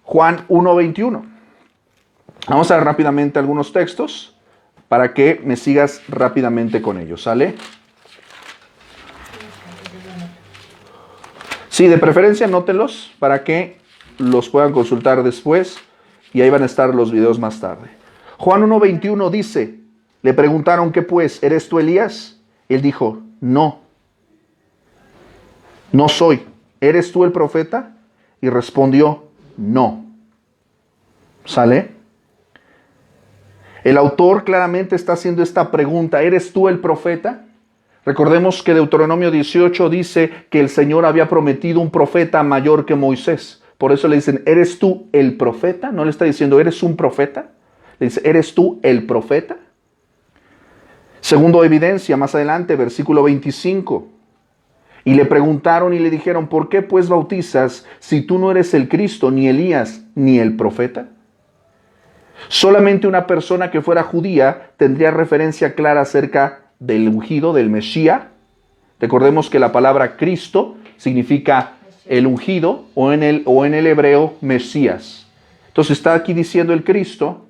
Juan 1:21. Vamos a ver rápidamente algunos textos para que me sigas rápidamente con ellos. ¿Sale? Sí, de preferencia anótelos para que los puedan consultar después y ahí van a estar los videos más tarde. Juan 1:21 dice, le preguntaron, ¿qué pues? ¿Eres tú Elías? Él dijo, no soy. ¿Eres tú el profeta? Y respondió, no. ¿Sale? El autor claramente está haciendo esta pregunta, ¿eres tú el profeta? Recordemos que Deuteronomio 18 dice que el Señor había prometido un profeta mayor que Moisés. Por eso le dicen, ¿eres tú el profeta? No le está diciendo, ¿eres un profeta? Le dice, ¿eres tú el profeta? Segundo evidencia, más adelante, versículo 25. Y le preguntaron y le dijeron, ¿por qué pues bautizas si tú no eres el Cristo, ni Elías, ni el profeta? Solamente una persona que fuera judía tendría referencia clara acerca del ungido, del Mesías. Recordemos que la palabra Cristo significa el ungido o en el hebreo Mesías. Entonces está aquí diciendo el Cristo,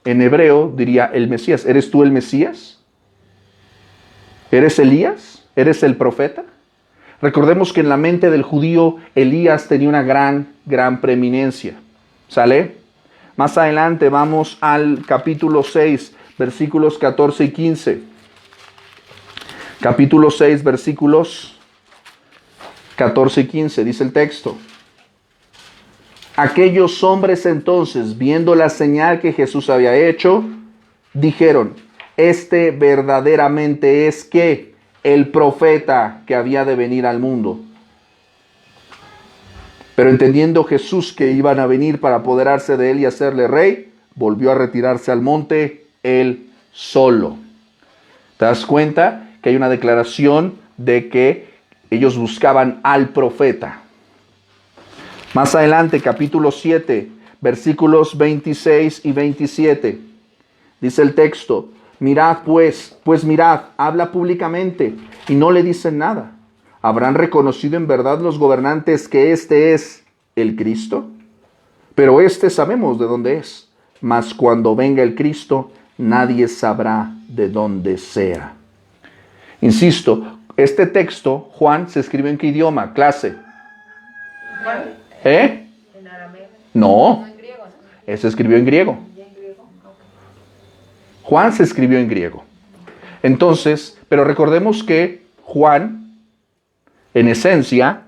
en hebreo diría el Mesías. ¿Eres tú el Mesías? ¿Eres Elías? ¿Eres el profeta? Recordemos que en la mente del judío Elías tenía una gran preeminencia. ¿Sale? Más adelante vamos al capítulo 6, versículos 14 y 15. Capítulo 6, versículos 14 y 15, dice el texto. Aquellos hombres entonces, viendo la señal que Jesús había hecho, dijeron, este verdaderamente es que el profeta que había de venir al mundo. Pero entendiendo Jesús que iban a venir para apoderarse de él y hacerle rey, volvió a retirarse al monte él solo. ¿Te das cuenta que hay una declaración de que ellos buscaban al profeta? Más adelante, capítulo 7, versículos 26 y 27. Dice el texto, mirad pues mirad, habla públicamente y no le dicen nada. ¿Habrán reconocido en verdad los gobernantes que este es el Cristo? Pero este sabemos de dónde es, mas cuando venga el Cristo, nadie sabrá de dónde sea. Insisto, este texto, Juan, se escribió en qué idioma, clase. ¿Eh? En arameo. No, En griego. se escribió en griego. Juan se escribió en griego. Entonces, pero recordemos que Juan, en esencia,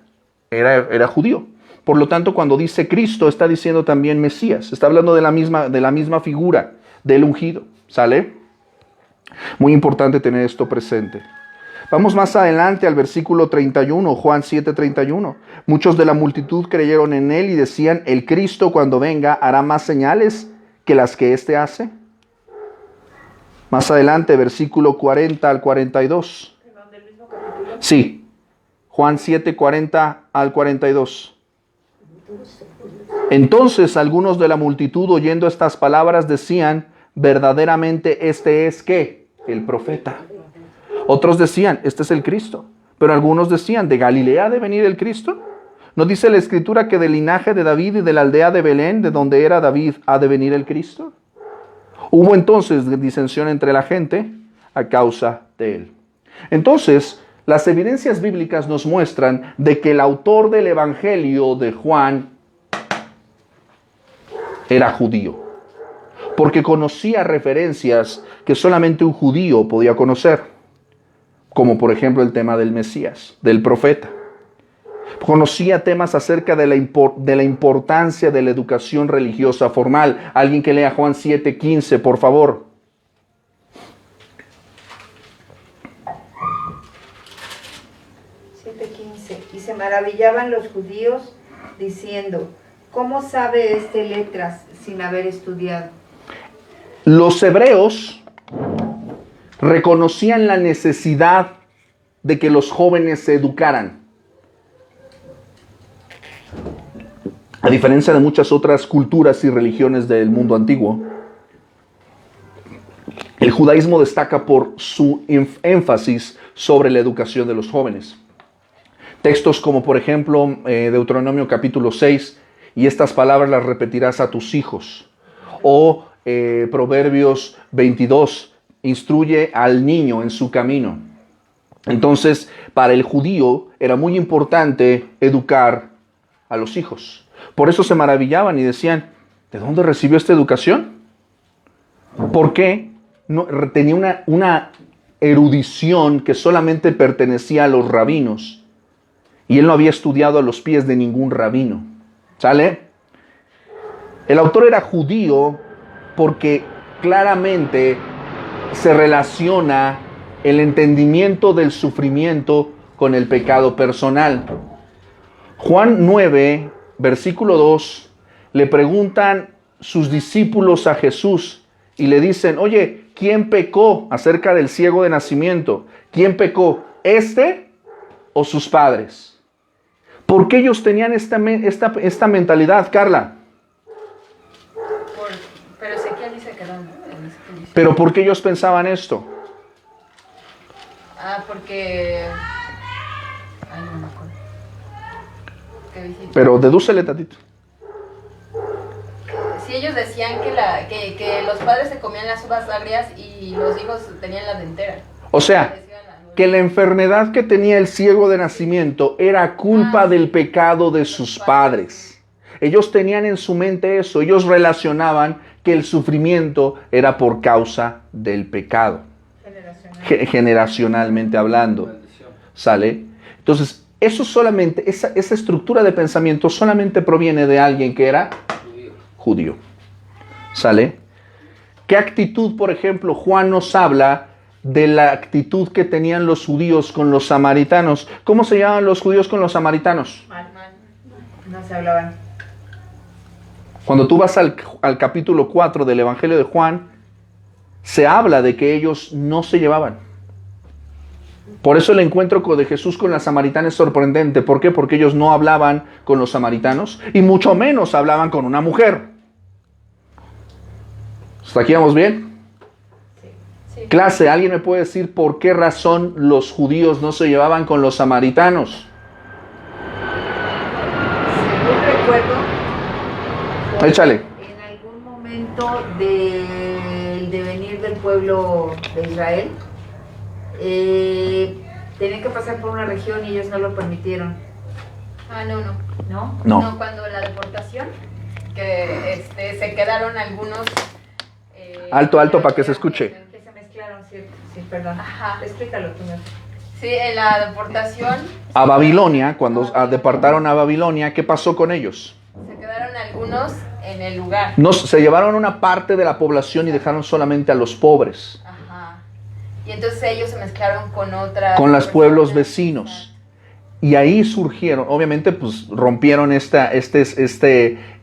era judío. Por lo tanto, cuando dice Cristo, está diciendo también Mesías. Está hablando de la misma figura del ungido. ¿Sale? Muy importante tener esto presente. Vamos más adelante al versículo 31, Juan 7:31. Muchos de la multitud creyeron en él y decían, el Cristo cuando venga hará más señales que las que éste hace. Más adelante, versículo 40 al 42. Sí, Juan 7:40 al 42. Entonces algunos de la multitud oyendo estas palabras decían, verdaderamente este es ¿qué? El profeta. Otros decían, este es el Cristo. Pero algunos decían, ¿de Galilea ha de venir el Cristo? ¿No dice la Escritura que del linaje de David y de la aldea de Belén, de donde era David, ha de venir el Cristo? Hubo entonces disensión entre la gente a causa de él. Entonces, las evidencias bíblicas nos muestran de que el autor del Evangelio de Juan era judío, porque conocía referencias que solamente un judío podía conocer, como por ejemplo el tema del Mesías, del profeta. Conocía temas acerca de la importancia de la educación religiosa formal. Alguien que lea Juan 7:15, por favor. Y se maravillaban los judíos diciendo, ¿cómo sabe este letras sin haber estudiado? Los hebreos reconocían la necesidad de que los jóvenes se educaran. A diferencia de muchas otras culturas y religiones del mundo antiguo, el judaísmo destaca por su énfasis sobre la educación de los jóvenes. Textos como por ejemplo Deuteronomio capítulo 6, y estas palabras las repetirás a tus hijos. O Proverbios 22, instruye al niño en su camino. Entonces, para el judío era muy importante educar a los hijos. Por eso se maravillaban y decían, ¿de dónde recibió esta educación? ¿Por qué? No, tenía una erudición que solamente pertenecía a los rabinos. Y él no había estudiado a los pies de ningún rabino. ¿Sale? El autor era judío porque claramente se relaciona el entendimiento del sufrimiento con el pecado personal. Juan 9, versículo 2, le preguntan sus discípulos a Jesús y le dicen, oye, ¿quién pecó acerca del ciego de nacimiento? ¿Quién pecó? ¿Este o sus padres? ¿Por qué ellos tenían esta mentalidad, Carla? Pero Ezequiel dice que no. Ezequiel dice. ¿Pero por qué ellos pensaban esto? Porque... Ay, no me acuerdo. ¿Qué dijiste? Pero dedúcele tantito. Sí, ellos decían que los padres se comían las uvas agrias y los hijos tenían la dentera. O sea, que la enfermedad que tenía el ciego de nacimiento era culpa del pecado de sus padres. Ellos tenían en su mente eso. Ellos relacionaban que el sufrimiento era por causa del pecado. Generacionalmente hablando. ¿Sale? Entonces, eso solamente, esa estructura de pensamiento solamente proviene de alguien que era judío. ¿Sale? ¿Qué actitud, por ejemplo, Juan nos habla de la actitud que tenían los judíos con los samaritanos? ¿Cómo se llamaban los judíos con los samaritanos? Mal. No se hablaban. Cuando tú vas al capítulo 4 del Evangelio de Juan, se habla de que ellos no se llevaban. Por eso el encuentro de Jesús con la samaritana es sorprendente. ¿Por qué? Porque ellos no hablaban con los samaritanos y mucho menos hablaban con una mujer. ¿Hasta aquí vamos bien? Sí. Clase, ¿alguien me puede decir por qué razón los judíos no se llevaban con los samaritanos? Según recuerdo, Échale. en algún momento del devenir del pueblo de Israel, tenían que pasar por una región y ellos no lo permitieron, Ah, no. ¿no? No. Cuando la deportación, que se quedaron algunos... Alto, para que se escuche. Que se mezclaron, ¿cierto? Sí, perdón. Ajá. Explícalo tú, mejor. Sí, en la deportación A Babilonia, cuando deportaron a Babilonia, ¿qué pasó con ellos? se quedaron algunos en el lugar. Se llevaron una parte de la población y dejaron solamente a los pobres, Ajá. Y entonces ellos se mezclaron con otras... con los pueblos personas. vecinos. Y ahí surgieron, obviamente, pues rompieron este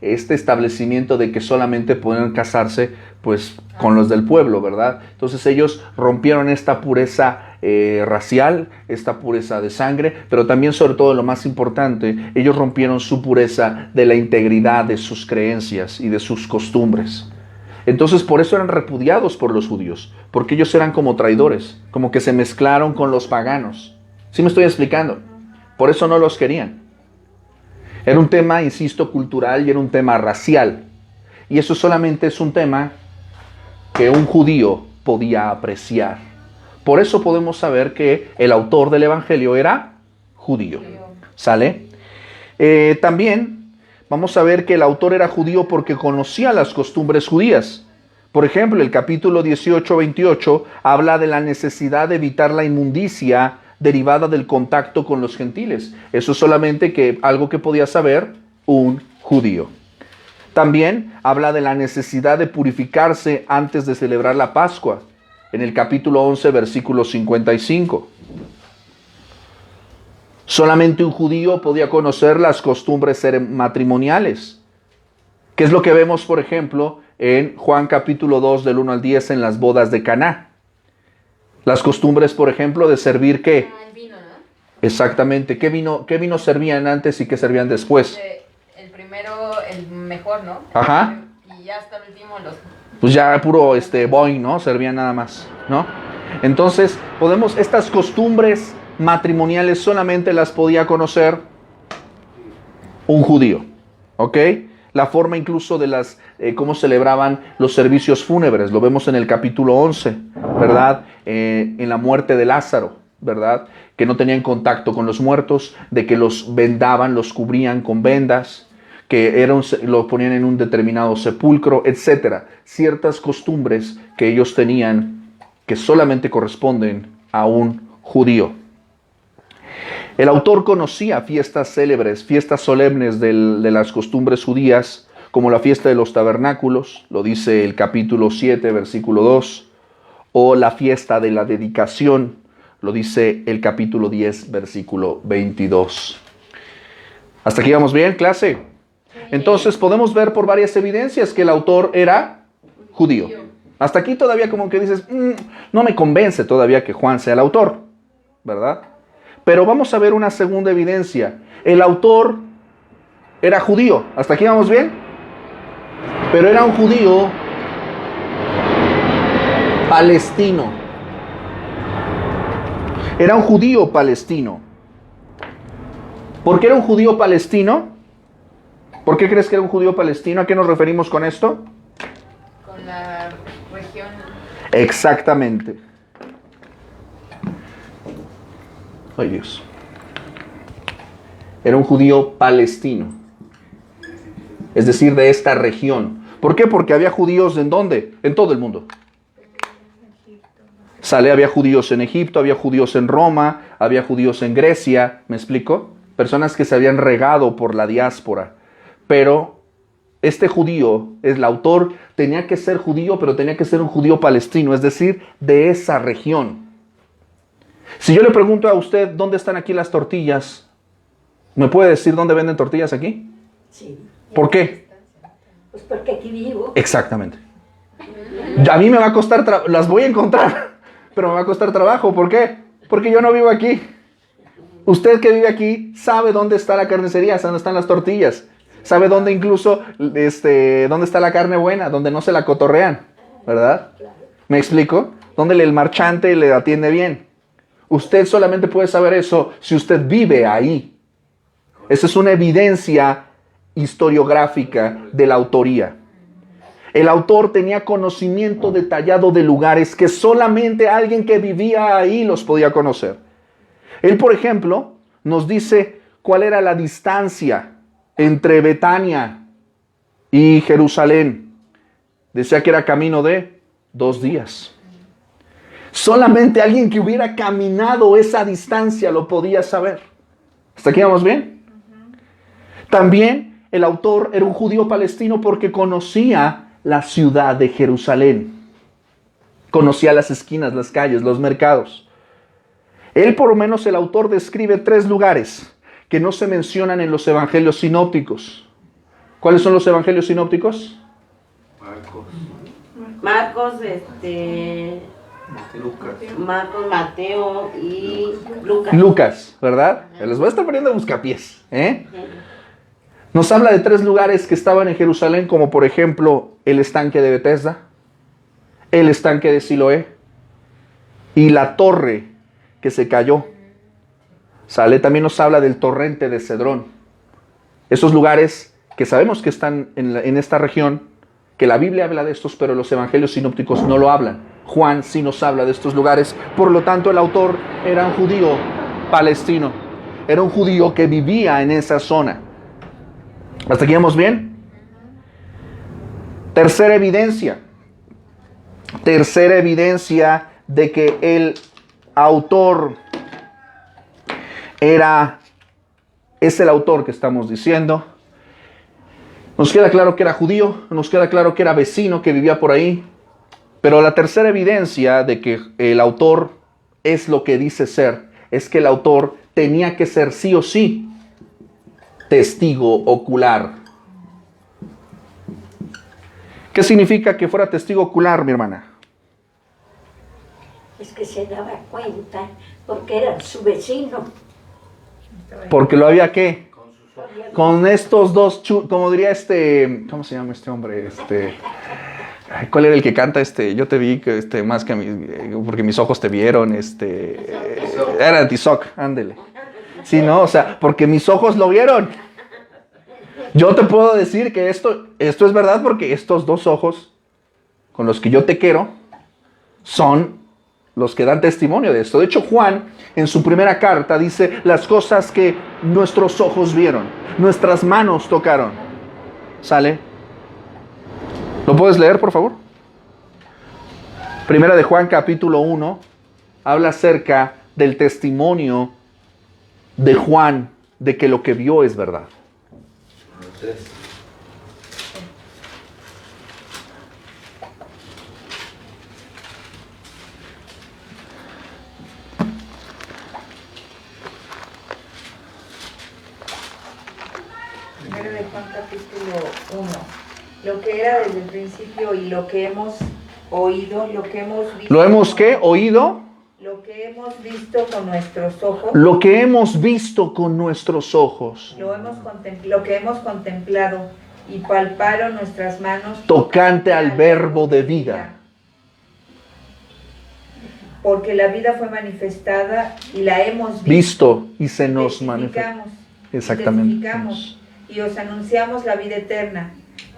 establecimiento de que solamente podían casarse, pues, con los del pueblo, ¿verdad? Entonces ellos rompieron esta pureza racial, esta pureza de sangre, pero también, sobre todo, lo más importante, ellos rompieron su pureza de la integridad de sus creencias y de sus costumbres. Entonces, por eso eran repudiados por los judíos, porque ellos eran como traidores, como que se mezclaron con los paganos. ¿Sí me estoy explicando? Por eso no los querían. Era un tema, insisto, cultural y era un tema racial. Y eso solamente es un tema que un judío podía apreciar. Por eso podemos saber que el autor del Evangelio era judío. ¿Sale? También vamos a ver que el autor era judío porque conocía las costumbres judías. Por ejemplo, el capítulo 18-28 habla de la necesidad de evitar la inmundicia derivada del contacto con los gentiles. Eso es solamente algo que podía saber un judío. También habla de la necesidad de purificarse antes de celebrar la Pascua, en el capítulo 11, versículo 55. Solamente un judío podía conocer las costumbres matrimoniales. ¿Qué es lo que vemos, por ejemplo, en Juan capítulo 2, del 1 al 10, en las bodas de Caná? Las costumbres, por ejemplo, de servir ¿qué? Ah, el vino, ¿no? Exactamente. ¿Qué vino servían antes y qué servían después? El primero, el mejor, ¿no? Ajá. Y ya hasta el último los... Pues ya puro Boeing, ¿no? Servían nada más, ¿no? Entonces, estas costumbres matrimoniales solamente las podía conocer un judío, ¿ok? La forma incluso de cómo celebraban los servicios fúnebres, lo vemos en el capítulo 11, ¿verdad? En la muerte de Lázaro, ¿verdad? Que no tenían contacto con los muertos, de que los vendaban, los cubrían con vendas, que lo ponían en un determinado sepulcro, etc. Ciertas costumbres que ellos tenían que solamente corresponden a un judío. El autor conocía fiestas célebres, fiestas solemnes de las costumbres judías, como la fiesta de los tabernáculos, lo dice el capítulo 7, versículo 2, o la fiesta de la dedicación, lo dice el capítulo 10, versículo 22. ¿Hasta aquí vamos bien, clase? Entonces podemos ver por varias evidencias que el autor era judío. Hasta aquí todavía como que dices, no me convence todavía que Juan sea el autor, ¿verdad? Pero vamos a ver una segunda evidencia. El autor era judío. ¿Hasta aquí vamos bien? Pero era un judío palestino. Era un judío palestino. ¿Por qué era un judío palestino? ¿Por qué crees que era un judío palestino? ¿A qué nos referimos con esto? Con la región... Exactamente. Ay, Dios. Era un judío palestino. Es decir, de esta región. ¿Por qué? Porque había judíos ¿en dónde? En todo el mundo. Había judíos en Egipto, había judíos en Roma, había judíos en Grecia, ¿me explico? Personas que se habían regado por la diáspora. Pero este judío, el autor, tenía que ser judío, pero tenía que ser un judío palestino, es decir, de esa región. Si yo le pregunto a usted, ¿dónde están aquí las tortillas? ¿Me puede decir dónde venden tortillas aquí? Sí. ¿Por qué? Pues porque aquí vivo. Exactamente. A mí me va a costar, las voy a encontrar, pero me va a costar trabajo. ¿Por qué? Porque yo no vivo aquí. Usted que vive aquí sabe dónde está la carnicería, dónde están las tortillas. Sabe dónde incluso, dónde está la carne buena, donde no se la cotorrean. ¿verdad? ¿Me explico? Donde el marchante le atiende bien. Usted solamente puede saber eso si usted vive ahí. Esa es una evidencia historiográfica de la autoría. El autor tenía conocimiento detallado de lugares que solamente alguien que vivía ahí los podía conocer. Él, por ejemplo, nos dice cuál era la distancia entre Betania y Jerusalén. Decía que era camino de 2 días. Solamente alguien que hubiera caminado esa distancia lo podía saber. ¿Hasta aquí vamos bien? También el autor era un judío palestino porque conocía la ciudad de Jerusalén. Conocía las esquinas, las calles, los mercados. Él, por lo menos, el autor describe 3 lugares que no se mencionan en los evangelios sinópticos. ¿Cuáles son los evangelios sinópticos? Marcos, Marcos, Mateo y Lucas. Lucas, ¿verdad? Les voy a estar poniendo buscapiés, Nos habla de 3 lugares que estaban en Jerusalén, como por ejemplo el estanque de Betesda, el estanque de Siloé y la torre que se cayó. ¿Sale? También nos habla del torrente de Cedrón. Esos lugares que sabemos que están en esta región, que la Biblia habla de estos, pero los evangelios sinópticos no lo hablan. Juan sí nos habla de estos lugares. Por lo tanto, el autor era un judío palestino. Era un judío que vivía en esa zona. ¿Hasta aquí vamos bien? Tercera evidencia de que el autor es el autor que estamos diciendo. Nos queda claro que era judío, nos queda claro que era vecino, que vivía por ahí. Pero la tercera evidencia de que el autor es lo que dice ser, es que el autor tenía que ser sí o sí testigo ocular. ¿Qué significa que fuera testigo ocular, mi hermana? Es que se daba cuenta porque era su vecino. Porque lo había, ¿qué? Con estos dos, como diría ¿cómo se llama este hombre? Ay, ¿cuál era el que canta yo te vi, más que porque mis ojos te vieron, era Tizoc, ándele. Sí, no, o sea, porque mis ojos lo vieron. Yo te puedo decir que esto es verdad porque estos 2 ojos con los que yo te quiero son los que dan testimonio de esto. De hecho, Juan, en su primera carta, dice las cosas que nuestros ojos vieron, nuestras manos tocaron. ¿Sale? ¿Lo puedes leer, por favor? Primera de Juan, capítulo 1, habla acerca del testimonio de Juan, de que lo que vio es verdad. Primero de Juan capítulo 1. Lo que era desde el principio y lo que hemos oído, lo que hemos visto. ¿Lo hemos qué? ¿Oído? Lo que hemos visto con nuestros ojos. Lo que hemos visto con nuestros ojos. Lo que hemos contemplado y palparon nuestras manos. Tocante al verbo de vida. Porque la vida fue manifestada y la hemos Visto y se nos manifestó. Exactamente. Y os anunciamos la vida eterna,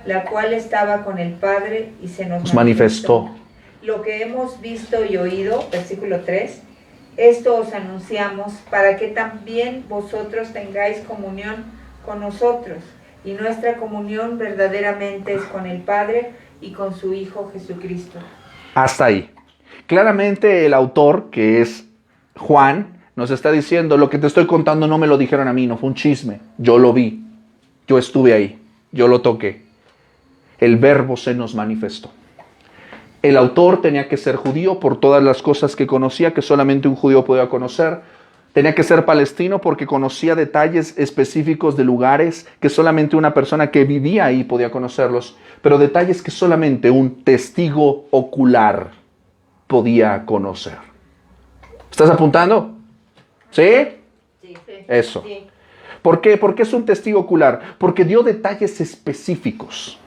la cual estaba con el Padre y se nos manifestó. Lo que hemos visto y oído, versículo 3, esto os anunciamos para que también vosotros tengáis comunión con nosotros. Y nuestra comunión verdaderamente es con el Padre y con su Hijo Jesucristo. Hasta ahí. Claramente el autor, que es Juan, nos está diciendo, lo que te estoy contando no me lo dijeron a mí, no fue un chisme. Yo lo vi, yo estuve ahí, yo lo toqué. El verbo se nos manifestó. El autor tenía que ser judío por todas las cosas que conocía, que solamente un judío podía conocer. Tenía que ser palestino porque conocía detalles específicos de lugares que solamente una persona que vivía ahí podía conocerlos, pero detalles que solamente un testigo ocular podía conocer. ¿Estás apuntando? ¿Sí? Sí. Eso. Sí. ¿Por qué? Porque es un testigo ocular. Porque dio detalles específicos.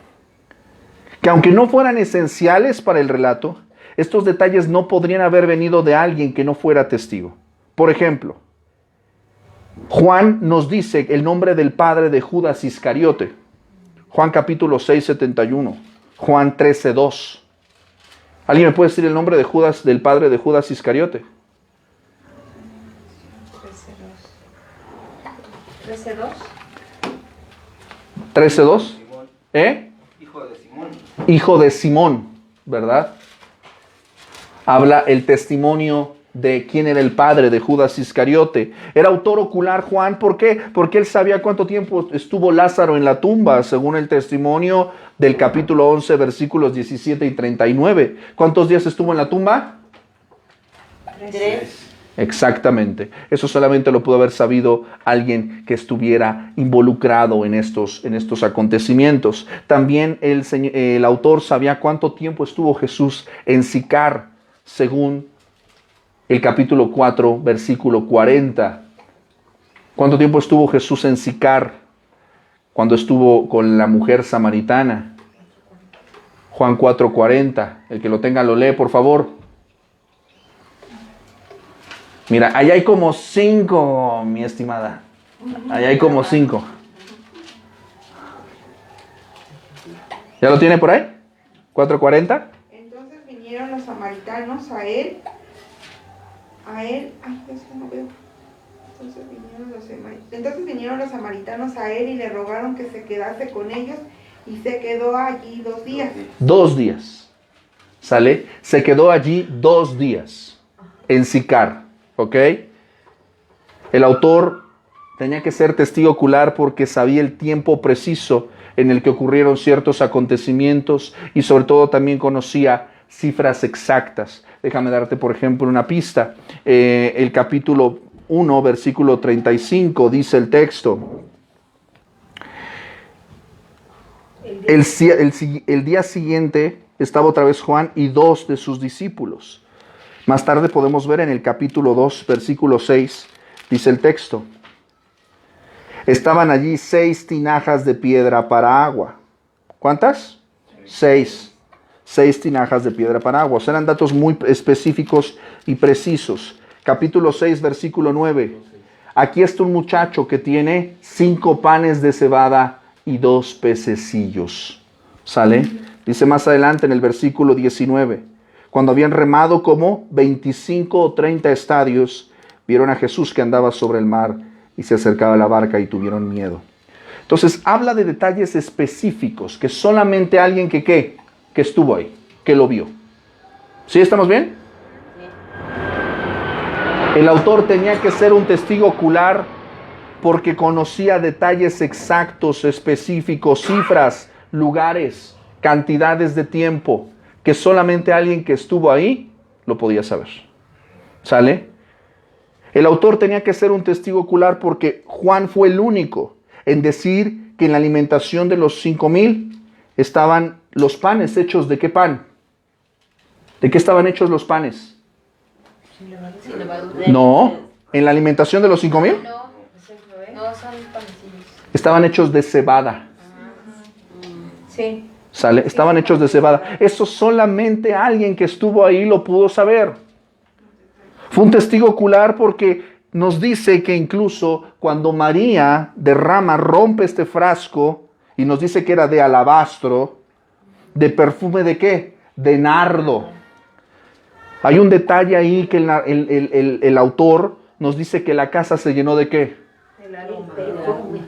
que aunque no fueran esenciales para el relato, estos detalles no podrían haber venido de alguien que no fuera testigo. Por ejemplo, Juan nos dice el nombre del padre de Judas Iscariote. Juan capítulo 6, 71. Juan 13, 2. ¿Alguien me puede decir el nombre de Judas, del padre de Judas Iscariote? 13:2. 13:2. ¿Eh? Hijo de Simón. Hijo de Simón, ¿verdad? Habla el testimonio de quién era el padre de Judas Iscariote. Era autor ocular Juan, ¿por qué? Porque él sabía cuánto tiempo estuvo Lázaro en la tumba, según el testimonio del capítulo 11, versículos 17 y 39. ¿Cuántos días estuvo en la tumba? 3. Exactamente. Eso solamente lo pudo haber sabido alguien que estuviera involucrado en estos acontecimientos. También el autor sabía cuánto tiempo estuvo Jesús en Sicar, según el capítulo 4, versículo 40. ¿Cuánto tiempo estuvo Jesús en Sicar cuando estuvo con la mujer samaritana? Juan 4:40. El que lo tenga lo lee, por favor. Mira, allá hay como 5, mi estimada. Allá hay como 5. ¿Ya lo tiene por ahí? 4:40. Entonces vinieron los samaritanos a él, ay, es que no veo. Entonces vinieron los samaritanos a él y le rogaron que se quedase con ellos y se quedó allí 2 días. 2 días. ¿Sale? Se quedó allí 2 días en Sicar. ¿Ok? El autor tenía que ser testigo ocular porque sabía el tiempo preciso en el que ocurrieron ciertos acontecimientos y sobre todo también conocía cifras exactas. Déjame darte, por ejemplo, una pista. El capítulo 1, versículo 35, dice el texto. El día siguiente estaba otra vez Juan y 2 de sus discípulos. Más tarde podemos ver en el capítulo 2, versículo 6, dice el texto. Estaban allí 6 tinajas de piedra para agua. ¿Cuántas? 6. 6 tinajas de piedra para agua. O sea, eran datos muy específicos y precisos. Capítulo 6, versículo 9. Aquí está un muchacho que tiene 5 panes de cebada y 2 pececillos. ¿Sale? Dice más adelante en el versículo 19. Cuando habían remado como 25 o 30 estadios, vieron a Jesús que andaba sobre el mar y se acercaba a la barca y tuvieron miedo. Entonces habla de detalles específicos que solamente alguien que estuvo ahí, que lo vio. ¿Sí estamos bien? El autor tenía que ser un testigo ocular porque conocía detalles exactos, específicos, cifras, lugares, cantidades de tiempo, que solamente alguien que estuvo ahí lo podía saber. ¿Sale? El autor tenía que ser un testigo ocular porque Juan fue el único en decir que en la alimentación de los 5,000 estaban los panes hechos ¿de qué pan? ¿De qué estaban hechos los panes? Sin levadura. No, en la alimentación de los 5,000 No, son panecillos. estaban hechos de cebada. Sí. ¿Sale? Estaban hechos de cebada. Eso solamente alguien que estuvo ahí lo pudo saber. Fue un testigo ocular porque nos dice que incluso cuando María rompe este frasco y nos dice que era de alabastro, de perfume ¿de qué? De nardo. Hay un detalle ahí que el autor nos dice que la casa se llenó ¿de qué?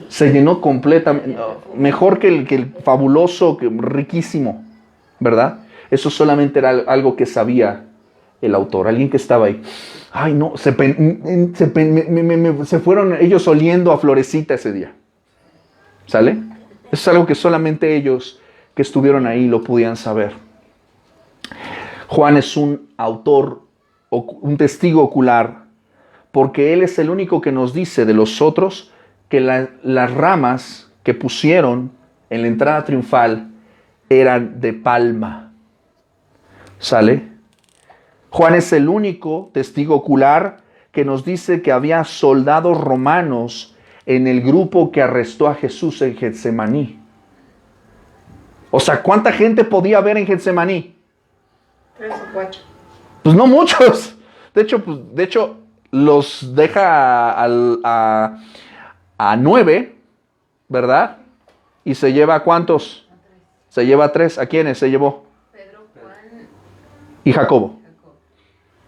Se llenó completamente, mejor que el fabuloso, riquísimo, ¿verdad? Eso solamente era algo que sabía el autor, alguien que estaba ahí. Ay, no, se fueron ellos oliendo a florecita ese día. ¿Sale? Eso es algo que solamente ellos que estuvieron ahí lo podían saber. Juan es un autor, un testigo ocular, porque él es el único que nos dice de los otros que las ramas que pusieron en la entrada triunfal eran de palma. ¿Sale? Juan es el único testigo ocular que nos dice que había soldados romanos en el grupo que arrestó a Jesús en Getsemaní. O sea, ¿cuánta gente podía haber en Getsemaní? 3 o 4. Pues no muchos. De hecho, los deja a 9, ¿verdad? Y se lleva ¿a cuántos? Se lleva a 3. ¿A quiénes se llevó? Pedro, Juan, Y Jacobo. Jacob.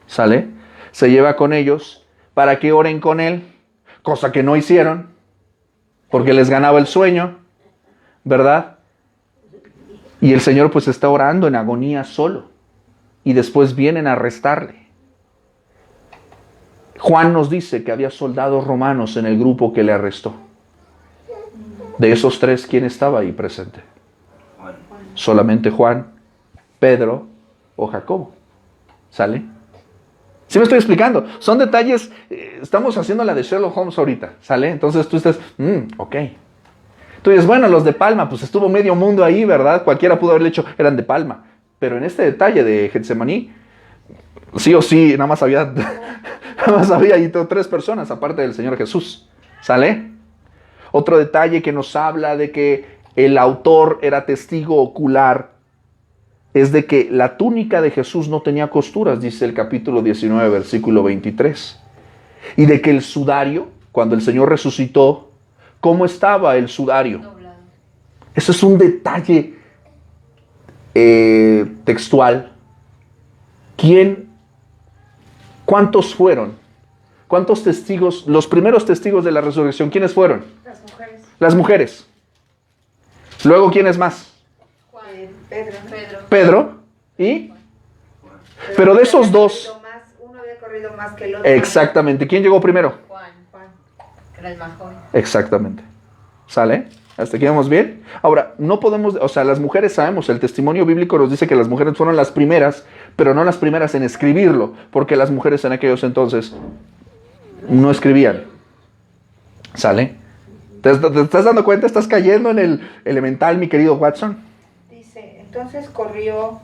¿Sale? Se lleva con ellos para que oren con él, cosa que no hicieron, porque les ganaba el sueño, ¿verdad? Y el Señor pues está orando en agonía solo, y después vienen a arrestarle. Juan nos dice que había soldados romanos en el grupo que le arrestó. De esos 3, ¿quién estaba ahí presente? Solamente Juan, Pedro o Jacobo. ¿Sale? ¿Sí me estoy explicando? Son detalles, estamos haciendo la de Sherlock Holmes ahorita, ¿sale? Entonces tú estás, ok. Tú dices, bueno, los de Palma, pues estuvo medio mundo ahí, ¿verdad? Cualquiera pudo haberle hecho, eran de Palma. Pero en este detalle de Getsemaní, sí o sí, nada más había ahí 3 personas, aparte del Señor Jesús, ¿sale? Otro detalle que nos habla de que el autor era testigo ocular es de que la túnica de Jesús no tenía costuras, dice el capítulo 19, versículo 23. Y de que el sudario, cuando el Señor resucitó, ¿cómo estaba el sudario? Doblado. Eso es un detalle textual. ¿Cuántos fueron? ¿Cuántos testigos, los primeros testigos de la resurrección, quiénes fueron? Las mujeres. Las mujeres. Luego, ¿quiénes más? Juan, Pedro. Pedro y... Pero de esos dos... Uno había corrido más que el otro. Exactamente. ¿Quién llegó primero? Juan, Juan. que era el más joven. Exactamente. ¿Sale? ¿Hasta aquí vamos bien? Ahora, no podemos... O sea, las mujeres sabemos, el testimonio bíblico nos dice que las mujeres fueron las primeras, pero no las primeras en escribirlo, porque las mujeres en aquellos entonces no escribían. ¿Sale? ¿Te estás dando cuenta? ¿Estás cayendo en el elemental, mi querido Watson? Dice, entonces corrió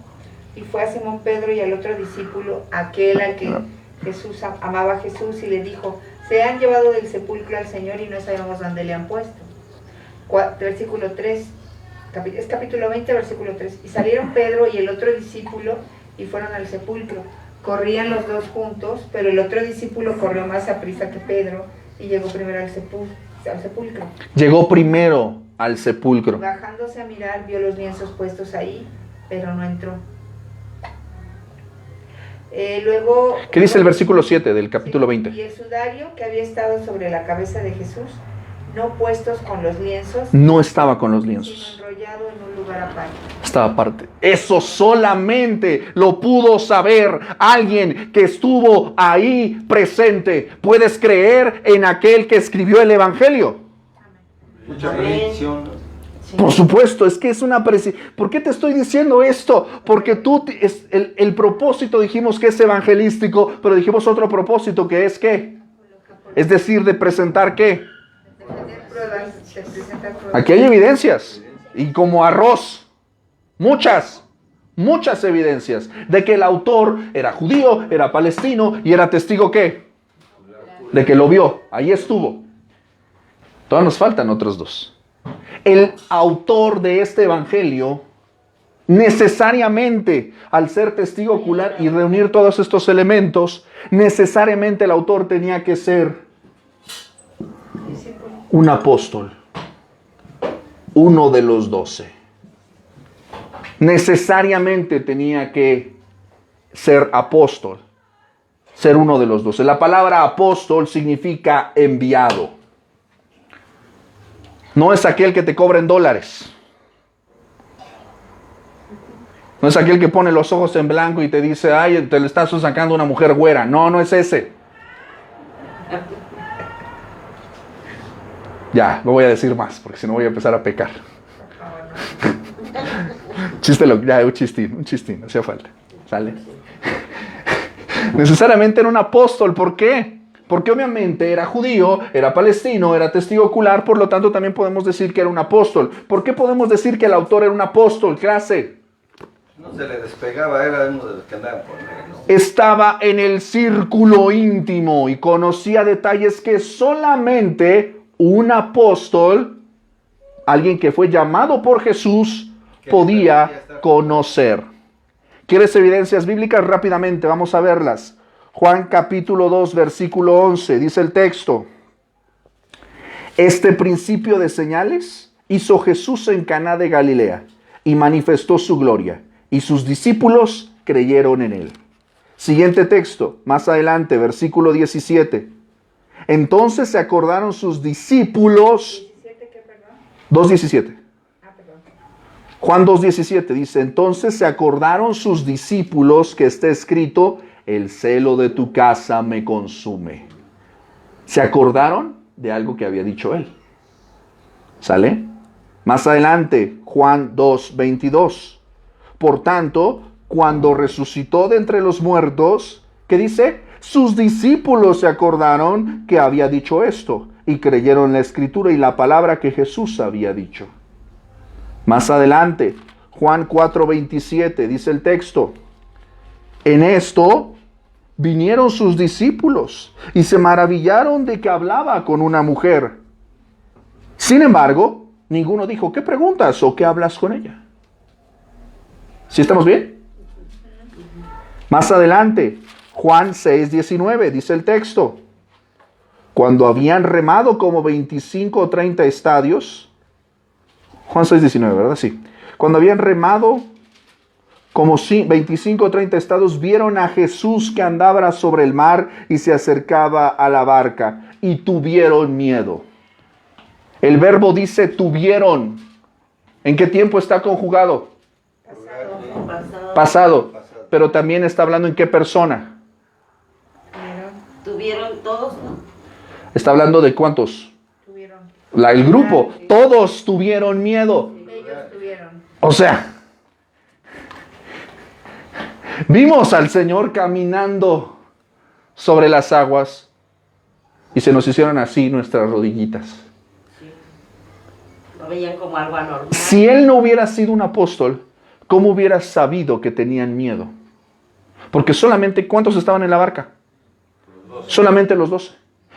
y fue a Simón Pedro y al otro discípulo, aquel al que Jesús amaba a Jesús, y le dijo, se han llevado del sepulcro al Señor y no sabemos dónde le han puesto. Versículo 3, es capítulo 20, versículo 3. Y salieron Pedro y el otro discípulo y fueron al sepulcro. Corrían los dos juntos, pero el otro discípulo corrió más aprisa que Pedro y llegó primero al sepulcro. Llegó primero al sepulcro. Bajándose a mirar, vio los lienzos puestos ahí, pero no entró. Luego... ¿Qué dice el versículo 7 del capítulo 20? Y el sudario que había estado sobre la cabeza de Jesús, no puestos con los lienzos, No estaba con los lienzos. sino enrollado en un lugar aparte. Estaba aparte. Eso solamente lo pudo saber alguien que estuvo ahí presente. ¿Puedes creer en aquel que escribió el Evangelio? Mucha predicción. Por supuesto, es que es una ¿Por qué te estoy diciendo esto? Porque el propósito dijimos que es evangelístico, pero dijimos otro propósito que es ¿qué? Es decir, de presentar ¿qué? De presentar pruebas. Aquí hay evidencias, y como arroz, muchas evidencias de que el autor era judío, era palestino y era testigo ¿qué? De que lo vio, ahí estuvo. Todavía nos faltan otros 2. El autor de este evangelio, necesariamente, al ser testigo ocular y reunir todos estos elementos, necesariamente el autor tenía que ser un apóstol, uno de los 12. Necesariamente tenía que ser apóstol, ser uno de los 12. La palabra apóstol significa enviado. No es aquel que te cobra en dólares. No es aquel que pone los ojos en blanco y te dice, ay, te le estás sacando una mujer güera. No, no es ese. Ya, no voy a decir más, porque si no voy a empezar a pecar. Ya, un chistín, hacía falta. ¿Sale? Necesariamente era un apóstol, ¿por qué? Porque obviamente era judío, era palestino, era testigo ocular, por lo tanto también podemos decir que era un apóstol. ¿Por qué podemos decir que el autor era un apóstol? ¿Qué hace? No se le despegaba, era uno de los que andaban por él, ¿no? Estaba en el círculo íntimo y conocía detalles que solamente un apóstol, alguien que fue llamado por Jesús, podía conocer. ¿Quieres evidencias bíblicas? Rápidamente, vamos a verlas. Juan capítulo 2, versículo 11, dice el texto: este principio de señales hizo Jesús en Caná de Galilea y manifestó su gloria, y sus discípulos creyeron en él. Siguiente texto, más adelante, versículo 17. Entonces se acordaron sus discípulos. 2:17. Juan 2:17 dice: entonces se acordaron sus discípulos que está escrito: el celo de tu casa me consume. Se acordaron de algo que había dicho él. ¿Sale? Más adelante, Juan 2:22. Por tanto, cuando resucitó de entre los muertos, ¿qué dice? Sus discípulos se acordaron que había dicho esto y creyeron la escritura y la palabra que Jesús había dicho. Más adelante, Juan 4:27, dice el texto: en esto vinieron sus discípulos y se maravillaron de que hablaba con una mujer. Sin embargo, ninguno dijo: ¿qué preguntas o qué hablas con ella? ¿Sí estamos bien? Más adelante, Juan 6:19, dice el texto: cuando habían remado como 25 o 30 estadios, Juan 6:19, ¿verdad? Sí. Cuando habían remado como 25 o 30 estadios, vieron a Jesús que andaba sobre el mar y se acercaba a la barca, y tuvieron miedo. El verbo dice tuvieron. ¿En qué tiempo está conjugado? Pasado. Pero también está hablando en qué persona. Tuvieron todos, ¿no? Está hablando de cuántos. Tuvieron. El grupo. Todos tuvieron miedo. Ellos tuvieron. O sea, vimos al Señor caminando sobre las aguas y se nos hicieron así nuestras rodillitas. Lo veían como algo anormal. Si Él no hubiera sido un apóstol, ¿cómo hubiera sabido que tenían miedo? Porque solamente, ¿cuántos estaban en la barca? Solamente los 12.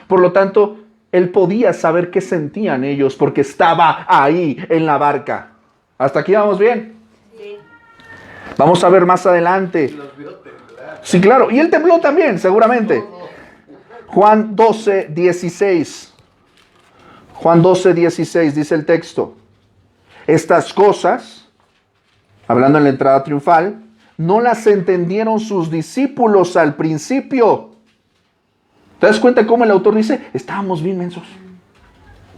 Por lo tanto, Él podía saber qué sentían ellos porque estaba ahí en la barca. ¿Hasta aquí vamos bien? Sí. Vamos a ver más adelante. Sí, claro. Y Él tembló también, seguramente. Juan 12:16. Juan 12:16 dice el texto: estas cosas, hablando en la entrada triunfal, no las entendieron sus discípulos al principio. ¿Te das cuenta cómo el autor dice? Estábamos bien mensos.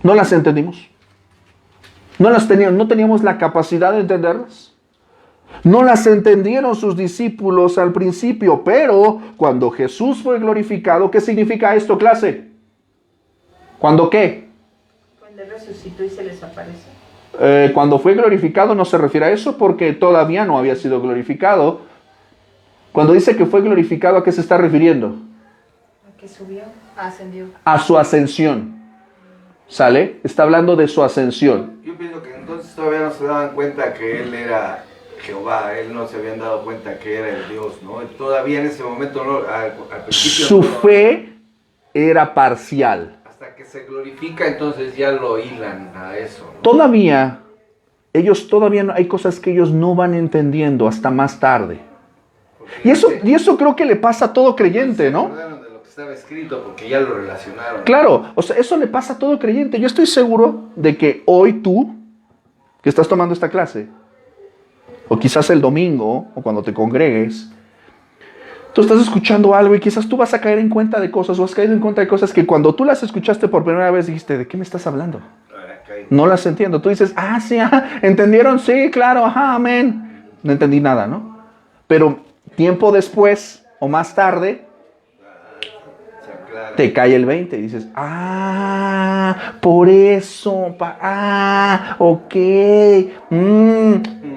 No las entendimos. No teníamos la capacidad de entenderlas. No las entendieron sus discípulos al principio, pero cuando Jesús fue glorificado, ¿qué significa esto, clase? ¿Cuándo qué? Cuando Él resucitó y se les aparece. Cuando fue glorificado no se refiere a eso porque todavía no había sido glorificado. Cuando dice que fue glorificado, ¿a qué se está refiriendo? ¿A qué subió? Ascendió. A su ascensión. ¿Sale? Está hablando de su ascensión. Yo pienso que entonces todavía no se daban cuenta que Él era Jehová, Él no se habían dado cuenta que era el Dios, ¿no? Todavía en ese momento, no, al principio... Su fe era parcial. Hasta que se glorifica, entonces ya lo hilan a eso, ¿no? Todavía hay cosas que ellos no van entendiendo hasta más tarde. Y eso creo que le pasa a todo creyente, ¿no? Se acordaron de lo que estaba escrito porque ya lo relacionaron. Claro, o sea, eso le pasa a todo creyente. Yo estoy seguro de que hoy tú, que estás tomando esta clase, o quizás el domingo, o cuando te congregues, tú estás escuchando algo y quizás tú vas a caer en cuenta de cosas, o has caído en cuenta de cosas que cuando tú las escuchaste por primera vez dijiste: ¿de qué me estás hablando? No las entiendo. Tú dices: ah, sí, ajá, ¿entendieron? Sí, claro, ajá, amén. No entendí nada, ¿no? Pero tiempo después, o más tarde, te cae el 20 y dices: ah, por eso, ok.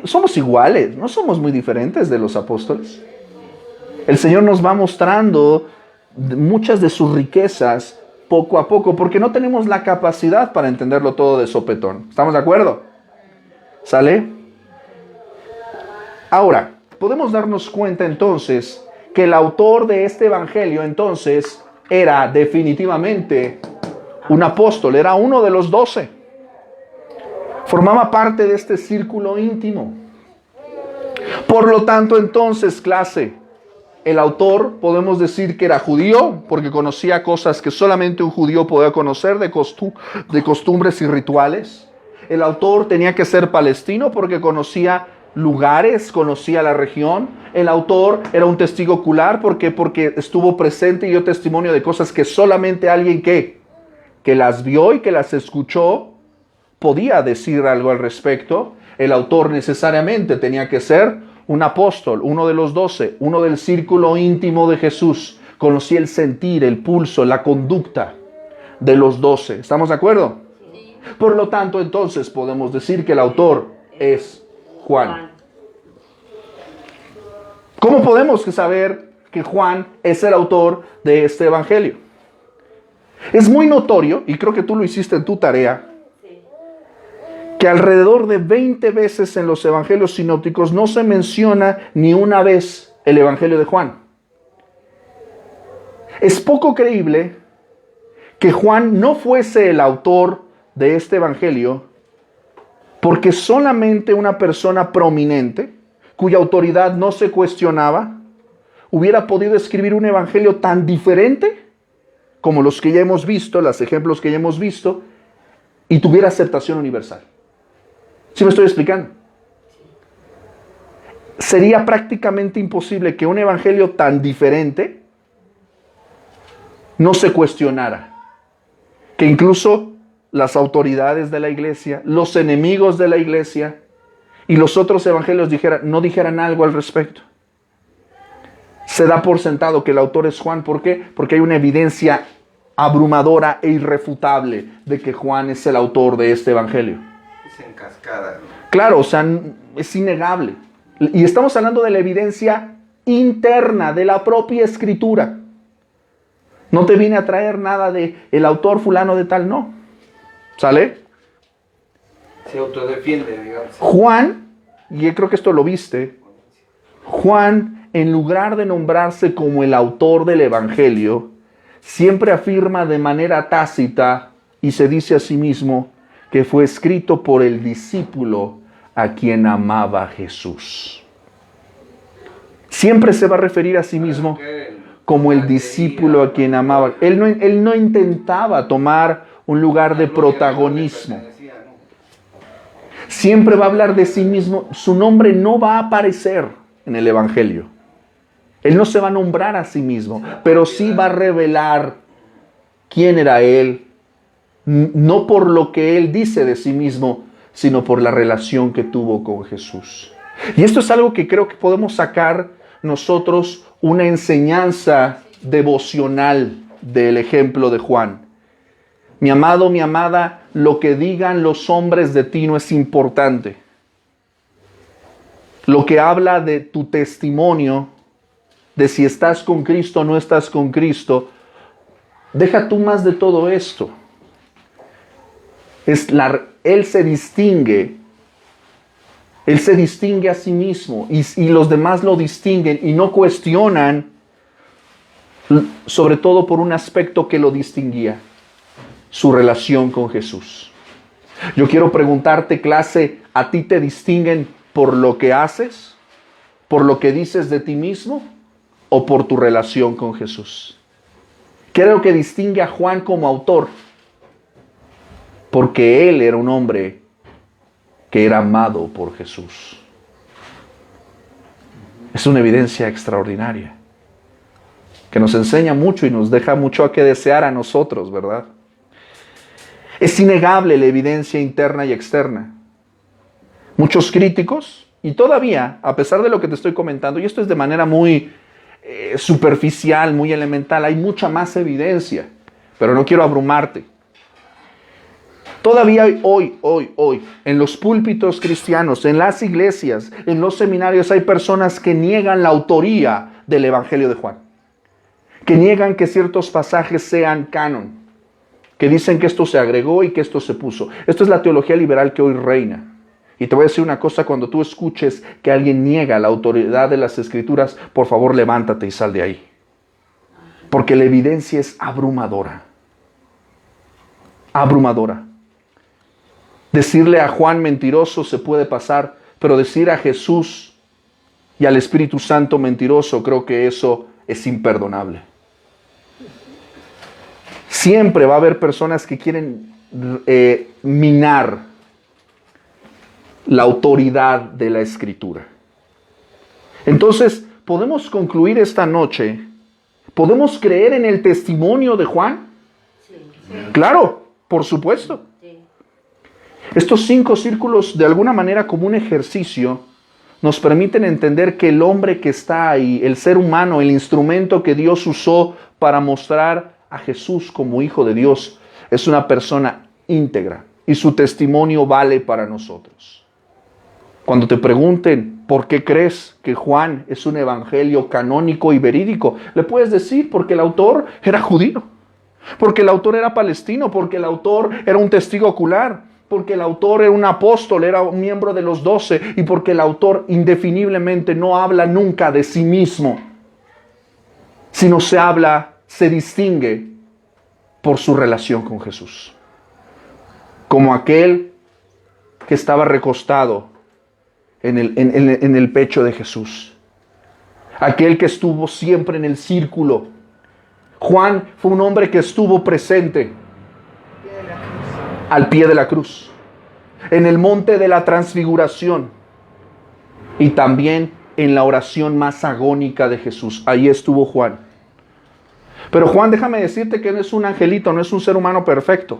Somos iguales, no somos muy diferentes de los apóstoles. El Señor nos va mostrando muchas de sus riquezas poco a poco, porque no tenemos la capacidad para entenderlo todo de sopetón. ¿Estamos de acuerdo? ¿Sale? Ahora, podemos darnos cuenta entonces que el autor de este evangelio entonces era definitivamente un apóstol, era uno de los 12. Formaba parte de este círculo íntimo. Por lo tanto, entonces, clase, el autor podemos decir que era judío porque conocía cosas que solamente un judío podía conocer de costumbres y rituales. El autor tenía que ser palestino porque conocía lugares, conocía la región. El autor era un testigo ocular porque estuvo presente y dio testimonio de cosas que solamente alguien que las vio y que las escuchó podía decir algo al respecto. El autor necesariamente tenía que ser un apóstol, uno de los 12, uno del círculo íntimo de Jesús. Conocía el sentir, el pulso, la conducta de los 12. ¿Estamos de acuerdo? Sí. Por lo tanto, entonces podemos decir que el autor es Juan. ¿Cómo podemos saber que Juan es el autor de este evangelio? Es muy notorio, y creo que tú lo hiciste en tu tarea, que alrededor de 20 veces en los evangelios sinópticos no se menciona ni una vez el evangelio de Juan. Es poco creíble que Juan no fuese el autor de este evangelio porque solamente una persona prominente, cuya autoridad no se cuestionaba, hubiera podido escribir un evangelio tan diferente como los que ya hemos visto, los ejemplos que ya hemos visto, y tuviera aceptación universal. ¿Sí me estoy explicando? Sería prácticamente imposible que un evangelio tan diferente no se cuestionara. Que incluso las autoridades de la iglesia, los enemigos de la iglesia y los otros evangelios no dijeran algo al respecto. Se da por sentado que el autor es Juan. ¿Por qué? Porque hay una evidencia abrumadora e irrefutable de que Juan es el autor de este evangelio. En cascada, ¿no? Claro, o sea, es innegable. Y estamos hablando de la evidencia interna de la propia escritura. No te viene a traer nada de el autor fulano de tal, no. ¿Sale? Se autodefiende, digamos. Juan, y yo creo que esto lo viste, Juan, en lugar de nombrarse como el autor del evangelio, siempre afirma de manera tácita y se dice a sí mismo que fue escrito por el discípulo a quien amaba Jesús. Siempre se va a referir a sí mismo como el discípulo a quien amaba. Él no intentaba tomar un lugar de protagonismo. Siempre va a hablar de sí mismo. Su nombre no va a aparecer en el evangelio. Él no se va a nombrar a sí mismo, pero sí va a revelar quién era él. No por lo que él dice de sí mismo, sino por la relación que tuvo con Jesús. Y esto es algo que creo que podemos sacar nosotros una enseñanza devocional del ejemplo de Juan. Mi amado, mi amada, lo que digan los hombres de ti no es importante. Lo que habla de tu testimonio, de si estás con Cristo o no estás con Cristo, deja tú más de todo esto. Él se distingue a sí mismo y los demás lo distinguen y no cuestionan, sobre todo por un aspecto que lo distinguía, su relación con Jesús. Yo quiero preguntarte, clase, ¿a ti te distinguen por lo que haces, por lo que dices de ti mismo o por tu relación con Jesús? Creo que distingue a Juan como autor porque él era un hombre que era amado por Jesús. Es una evidencia extraordinaria que nos enseña mucho y nos deja mucho a que desear a nosotros, ¿verdad? Es innegable la evidencia interna y externa. Muchos críticos, y todavía, a pesar de lo que te estoy comentando, y esto es de manera muy superficial, muy elemental, hay mucha más evidencia, pero no quiero abrumarte. Todavía hoy, en los púlpitos cristianos, en las iglesias, en los seminarios, hay personas que niegan la autoría del Evangelio de Juan. Que niegan que ciertos pasajes sean canon. Que dicen que esto se agregó y que esto se puso. Esto es la teología liberal que hoy reina. Y te voy a decir una cosa, cuando tú escuches que alguien niega la autoridad de las Escrituras, por favor levántate y sal de ahí. Porque la evidencia es abrumadora. Abrumadora. Decirle a Juan mentiroso se puede pasar, pero decir a Jesús y al Espíritu Santo mentiroso, creo que eso es imperdonable. Siempre va a haber personas que quieren minar la autoridad de la Escritura. Entonces, podemos concluir esta noche, ¿podemos creer en el testimonio de Juan? Sí. Claro, por supuesto. Sí. Estos 5 círculos, de alguna manera como un ejercicio, nos permiten entender que el hombre que está ahí, el ser humano, el instrumento que Dios usó para mostrar a Jesús como Hijo de Dios, es una persona íntegra y su testimonio vale para nosotros. Cuando te pregunten por qué crees que Juan es un evangelio canónico y verídico, le puedes decir porque el autor era judío, porque el autor era palestino, porque el autor era un testigo ocular, porque el autor era un apóstol, era un miembro de los 12, y porque el autor indefiniblemente no habla nunca de sí mismo, sino se distingue por su relación con Jesús. Como aquel que estaba recostado en el pecho de Jesús. Aquel que estuvo siempre en el círculo. Juan fue un hombre que estuvo presente al pie de la cruz, en el monte de la transfiguración y también en la oración más agónica de Jesús. Ahí estuvo Juan. Pero Juan, déjame decirte que no es un angelito, no es un ser humano perfecto.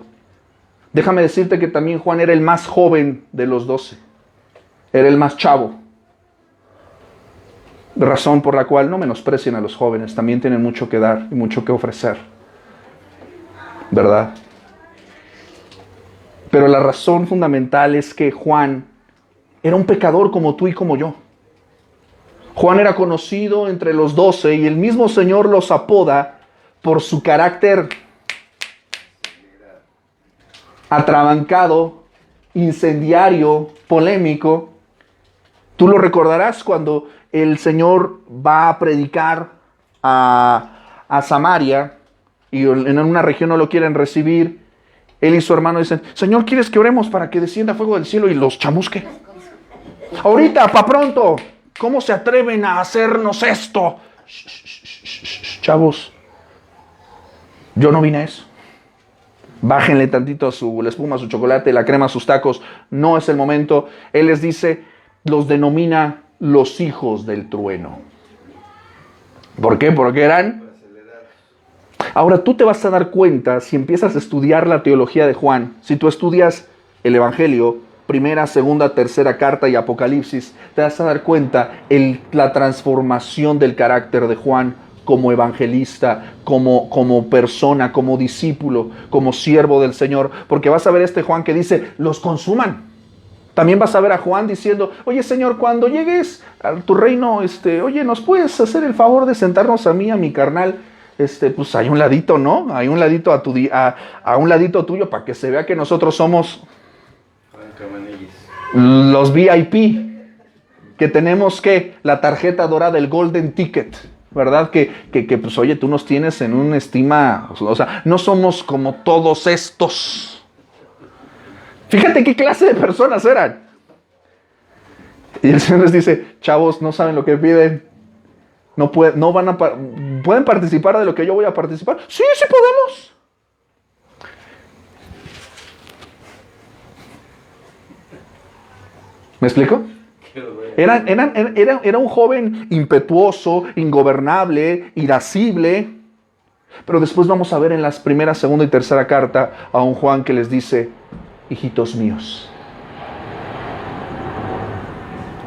Déjame decirte que también Juan era el más joven de los 12. Era el más chavo. Razón por la cual no menosprecien a los jóvenes. También tienen mucho que dar y mucho que ofrecer. ¿Verdad? Pero la razón fundamental es que Juan era un pecador como tú y como yo. Juan era conocido entre los 12 y el mismo Señor los apoda por su carácter atrabancado, incendiario, polémico. Tú lo recordarás cuando el Señor va a predicar a Samaria y en una región no lo quieren recibir. Él y su hermano dicen: Señor, ¿quieres que oremos para que descienda fuego del cielo y los chamusque? Ahorita, pa' pronto. ¿Cómo se atreven a hacernos esto? Chavos, yo no vine a eso. Bájenle tantito la espuma, su chocolate, la crema, sus tacos. No es el momento. Él les dice, los denomina los hijos del trueno. ¿Por qué? Porque eran... Ahora tú te vas a dar cuenta, si empiezas a estudiar la teología de Juan, si tú estudias el Evangelio, primera, segunda, tercera carta y Apocalipsis, te vas a dar cuenta la transformación del carácter de Juan como evangelista, como persona, como discípulo, como siervo del Señor. Porque vas a ver este Juan que dice, los consuman. También vas a ver a Juan diciendo, oye Señor, cuando llegues a tu reino, oye, ¿nos puedes hacer el favor de sentarnos a mí, a mi carnal? Pues hay un ladito, ¿no? Hay un ladito a un ladito tuyo para que se vea que nosotros somos los VIP, que tenemos la tarjeta dorada, el Golden Ticket, ¿verdad? Que pues oye, tú nos tienes en una estima, o sea, no somos como todos estos. Fíjate qué clase de personas eran. Y el Señor les dice, chavos, no saben lo que piden. ¿Pueden participar de lo que yo voy a participar? Sí, sí podemos. ¿Me explico? Era un joven impetuoso, ingobernable, irascible. Pero después vamos a ver en las primera, segunda y tercera carta a un Juan que les dice, hijitos míos,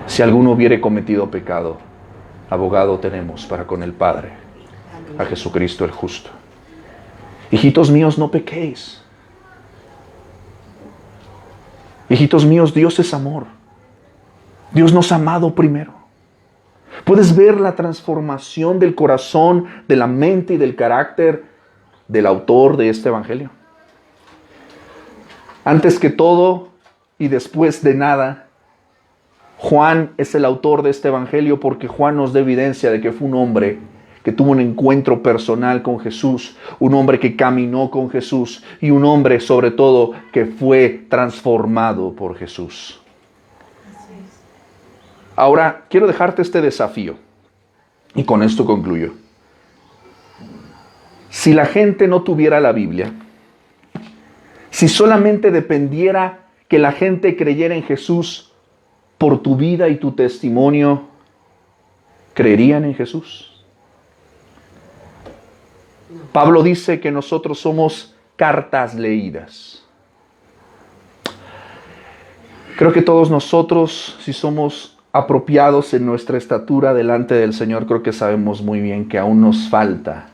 si alguno hubiere cometido pecado, abogado tenemos para con el Padre, a Jesucristo el justo. Hijitos míos, no pequéis. Hijitos míos, Dios es amor. Dios nos ha amado primero. Puedes ver la transformación del corazón, de la mente y del carácter del autor de este evangelio. Antes que todo y después de nada, Juan es el autor de este evangelio porque Juan nos da evidencia de que fue un hombre que tuvo un encuentro personal con Jesús, un hombre que caminó con Jesús y un hombre sobre todo que fue transformado por Jesús. Ahora, quiero dejarte este desafío. Y con esto concluyo. Si la gente no tuviera la Biblia, si solamente dependiera que la gente creyera en Jesús por tu vida y tu testimonio, ¿creerían en Jesús? Pablo dice que nosotros somos cartas leídas. Creo que todos nosotros, si somos apropiados en nuestra estatura delante del Señor, creo que sabemos muy bien que aún nos falta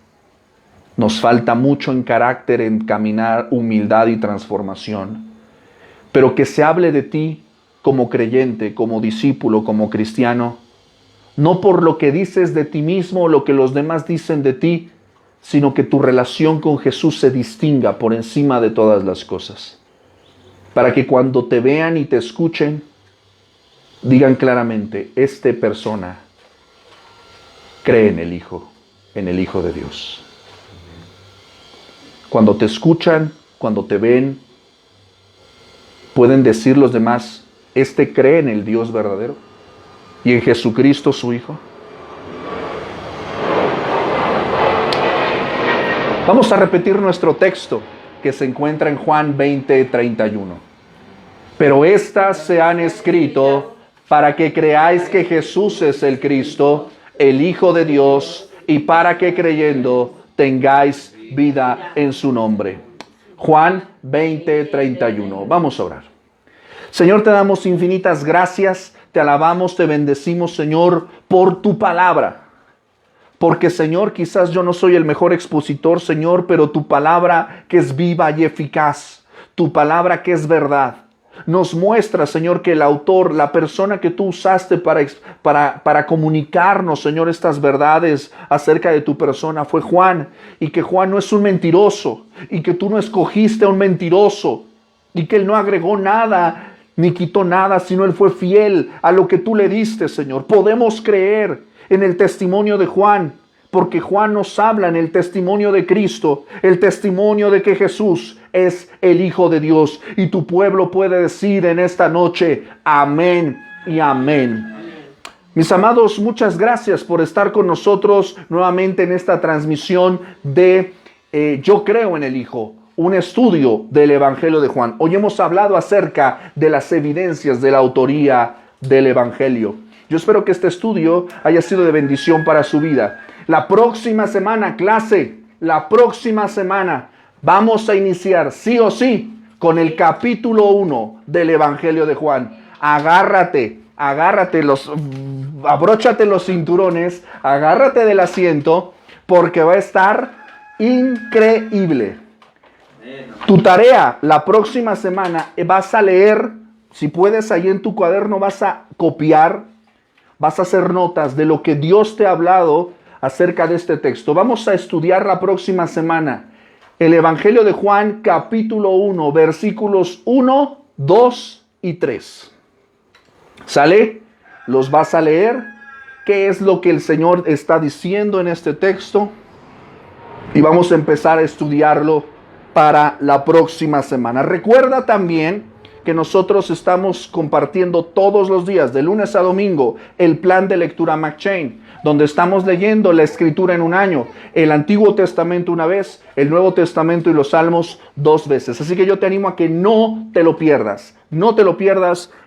mucho en carácter, en caminar, humildad y transformación. Pero que se hable de ti como creyente, como discípulo, como cristiano, no por lo que dices de ti mismo o lo que los demás dicen de ti, sino que tu relación con Jesús se distinga por encima de todas las cosas. Para que cuando te vean y te escuchen, digan claramente, esta persona cree en el Hijo de Dios. Cuando te escuchan, cuando te ven, pueden decir los demás, este cree en el Dios verdadero y en Jesucristo su Hijo. Vamos a repetir nuestro texto que se encuentra en Juan 20:31. Pero estas se han escrito para que creáis que Jesús es el Cristo, el Hijo de Dios, y para que creyendo tengáis vida en su nombre. Juan 20:31. Vamos a orar. Señor, te damos infinitas gracias, te alabamos, te bendecimos, Señor, por tu palabra. Porque, Señor, quizás yo no soy el mejor expositor, Señor, pero tu palabra que es viva y eficaz, tu palabra que es verdad, nos muestra, Señor, que el autor, la persona que tú usaste para comunicarnos, Señor, estas verdades acerca de tu persona fue Juan. Y que Juan no es un mentiroso, y que tú no escogiste a un mentiroso, y que él no agregó nada, ni quitó nada, sino él fue fiel a lo que tú le diste, Señor. Podemos creer en el testimonio de Juan, porque Juan nos habla en el testimonio de Cristo, el testimonio de que Jesús es el Hijo de Dios. Y tu pueblo puede decir en esta noche, amén y amén. Mis amados, muchas gracias por estar con nosotros nuevamente en esta transmisión de Yo creo en el Hijo, un estudio del Evangelio de Juan. Hoy hemos hablado acerca de las evidencias de la autoría del Evangelio. Yo espero que este estudio haya sido de bendición para su vida. La próxima semana, clase, la próxima semana vamos a iniciar sí o sí con el capítulo 1 del Evangelio de Juan. Agárrate, abróchate los cinturones, agárrate del asiento, porque va a estar increíble. Tu tarea la próxima semana vas a leer, si puedes ahí en tu cuaderno vas a copiar, vas a hacer notas de lo que Dios te ha hablado acerca de este texto. Vamos a estudiar la próxima semana el Evangelio de Juan, capítulo 1, versículos 1, 2 y 3. ¿Sale? Los vas a leer. ¿Qué es lo que el Señor está diciendo en este texto? Y vamos a empezar a estudiarlo para la próxima semana. Recuerda también que nosotros estamos compartiendo todos los días, de lunes a domingo, el plan de lectura McChain, donde estamos leyendo la Escritura en un año, el Antiguo Testamento una vez, el Nuevo Testamento y los Salmos 2 veces. Así que yo te animo a que no te lo pierdas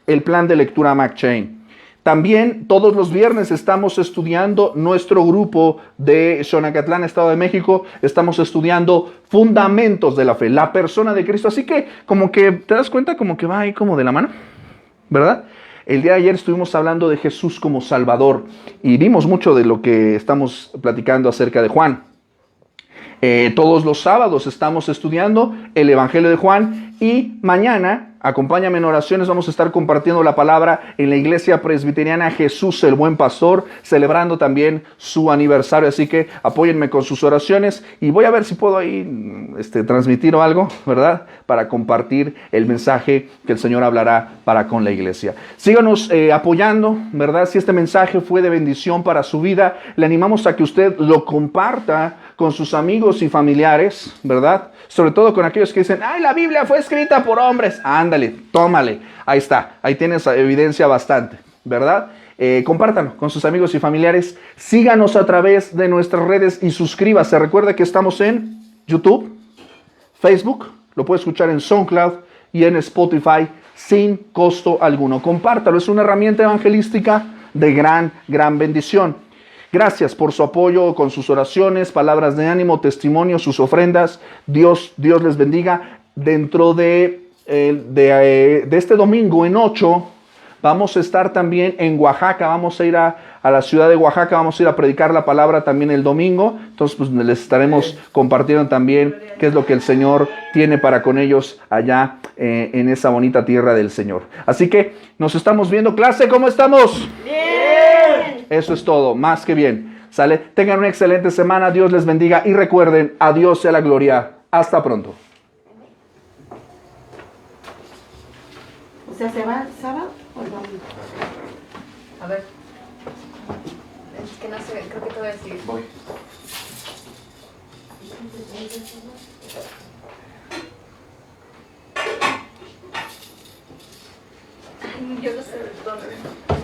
el plan de lectura McChain. También todos los viernes estamos estudiando nuestro grupo de Xonacatlán, Estado de México. Estamos estudiando fundamentos de la fe, la persona de Cristo. Así que como que te das cuenta como que va ahí como de la mano, ¿verdad? El día de ayer estuvimos hablando de Jesús como Salvador y vimos mucho de lo que estamos platicando acerca de Juan. Todos los sábados estamos estudiando el Evangelio de Juan y mañana, acompáñame en oraciones, vamos a estar compartiendo la palabra en la Iglesia Presbiteriana Jesús el Buen Pastor, celebrando también su aniversario, así que apóyenme con sus oraciones y voy a ver si puedo ahí transmitir algo, ¿verdad? Para compartir el mensaje que el Señor hablará para con la iglesia. Síganos apoyando, ¿verdad? Si este mensaje fue de bendición para su vida, le animamos a que usted lo comparta con sus amigos y familiares, ¿verdad? Sobre todo con aquellos que dicen, ¡ay, la Biblia fue escrita por hombres! Ándale, tómale, ahí está, ahí tienes evidencia bastante, ¿verdad? compártanlo con sus amigos y familiares. Síganos a través de nuestras redes y suscríbase. Recuerda que estamos en YouTube, Facebook, lo puede escuchar en SoundCloud y en Spotify sin costo alguno. Compártalo, es una herramienta evangelística de gran bendición. Gracias por su apoyo con sus oraciones, palabras de ánimo, testimonios, sus ofrendas. Dios les bendiga. Dentro de este domingo en 8 vamos a estar también en Oaxaca. Vamos a ir a la ciudad de Oaxaca, vamos a ir a predicar la palabra también el domingo. Entonces pues les estaremos compartiendo también qué es lo que el Señor tiene para con ellos allá en esa bonita tierra del Señor. Así que nos estamos viendo. Clase, ¿cómo estamos? Bien. Eso es todo, más que bien. ¿Sale? Tengan una excelente semana, Dios les bendiga y recuerden, a Dios sea la gloria. Hasta pronto. O sea, ¿se va el sábado o no? A ver. Es que no sé, creo que te voy a decir. Voy. Yo no sé de dónde.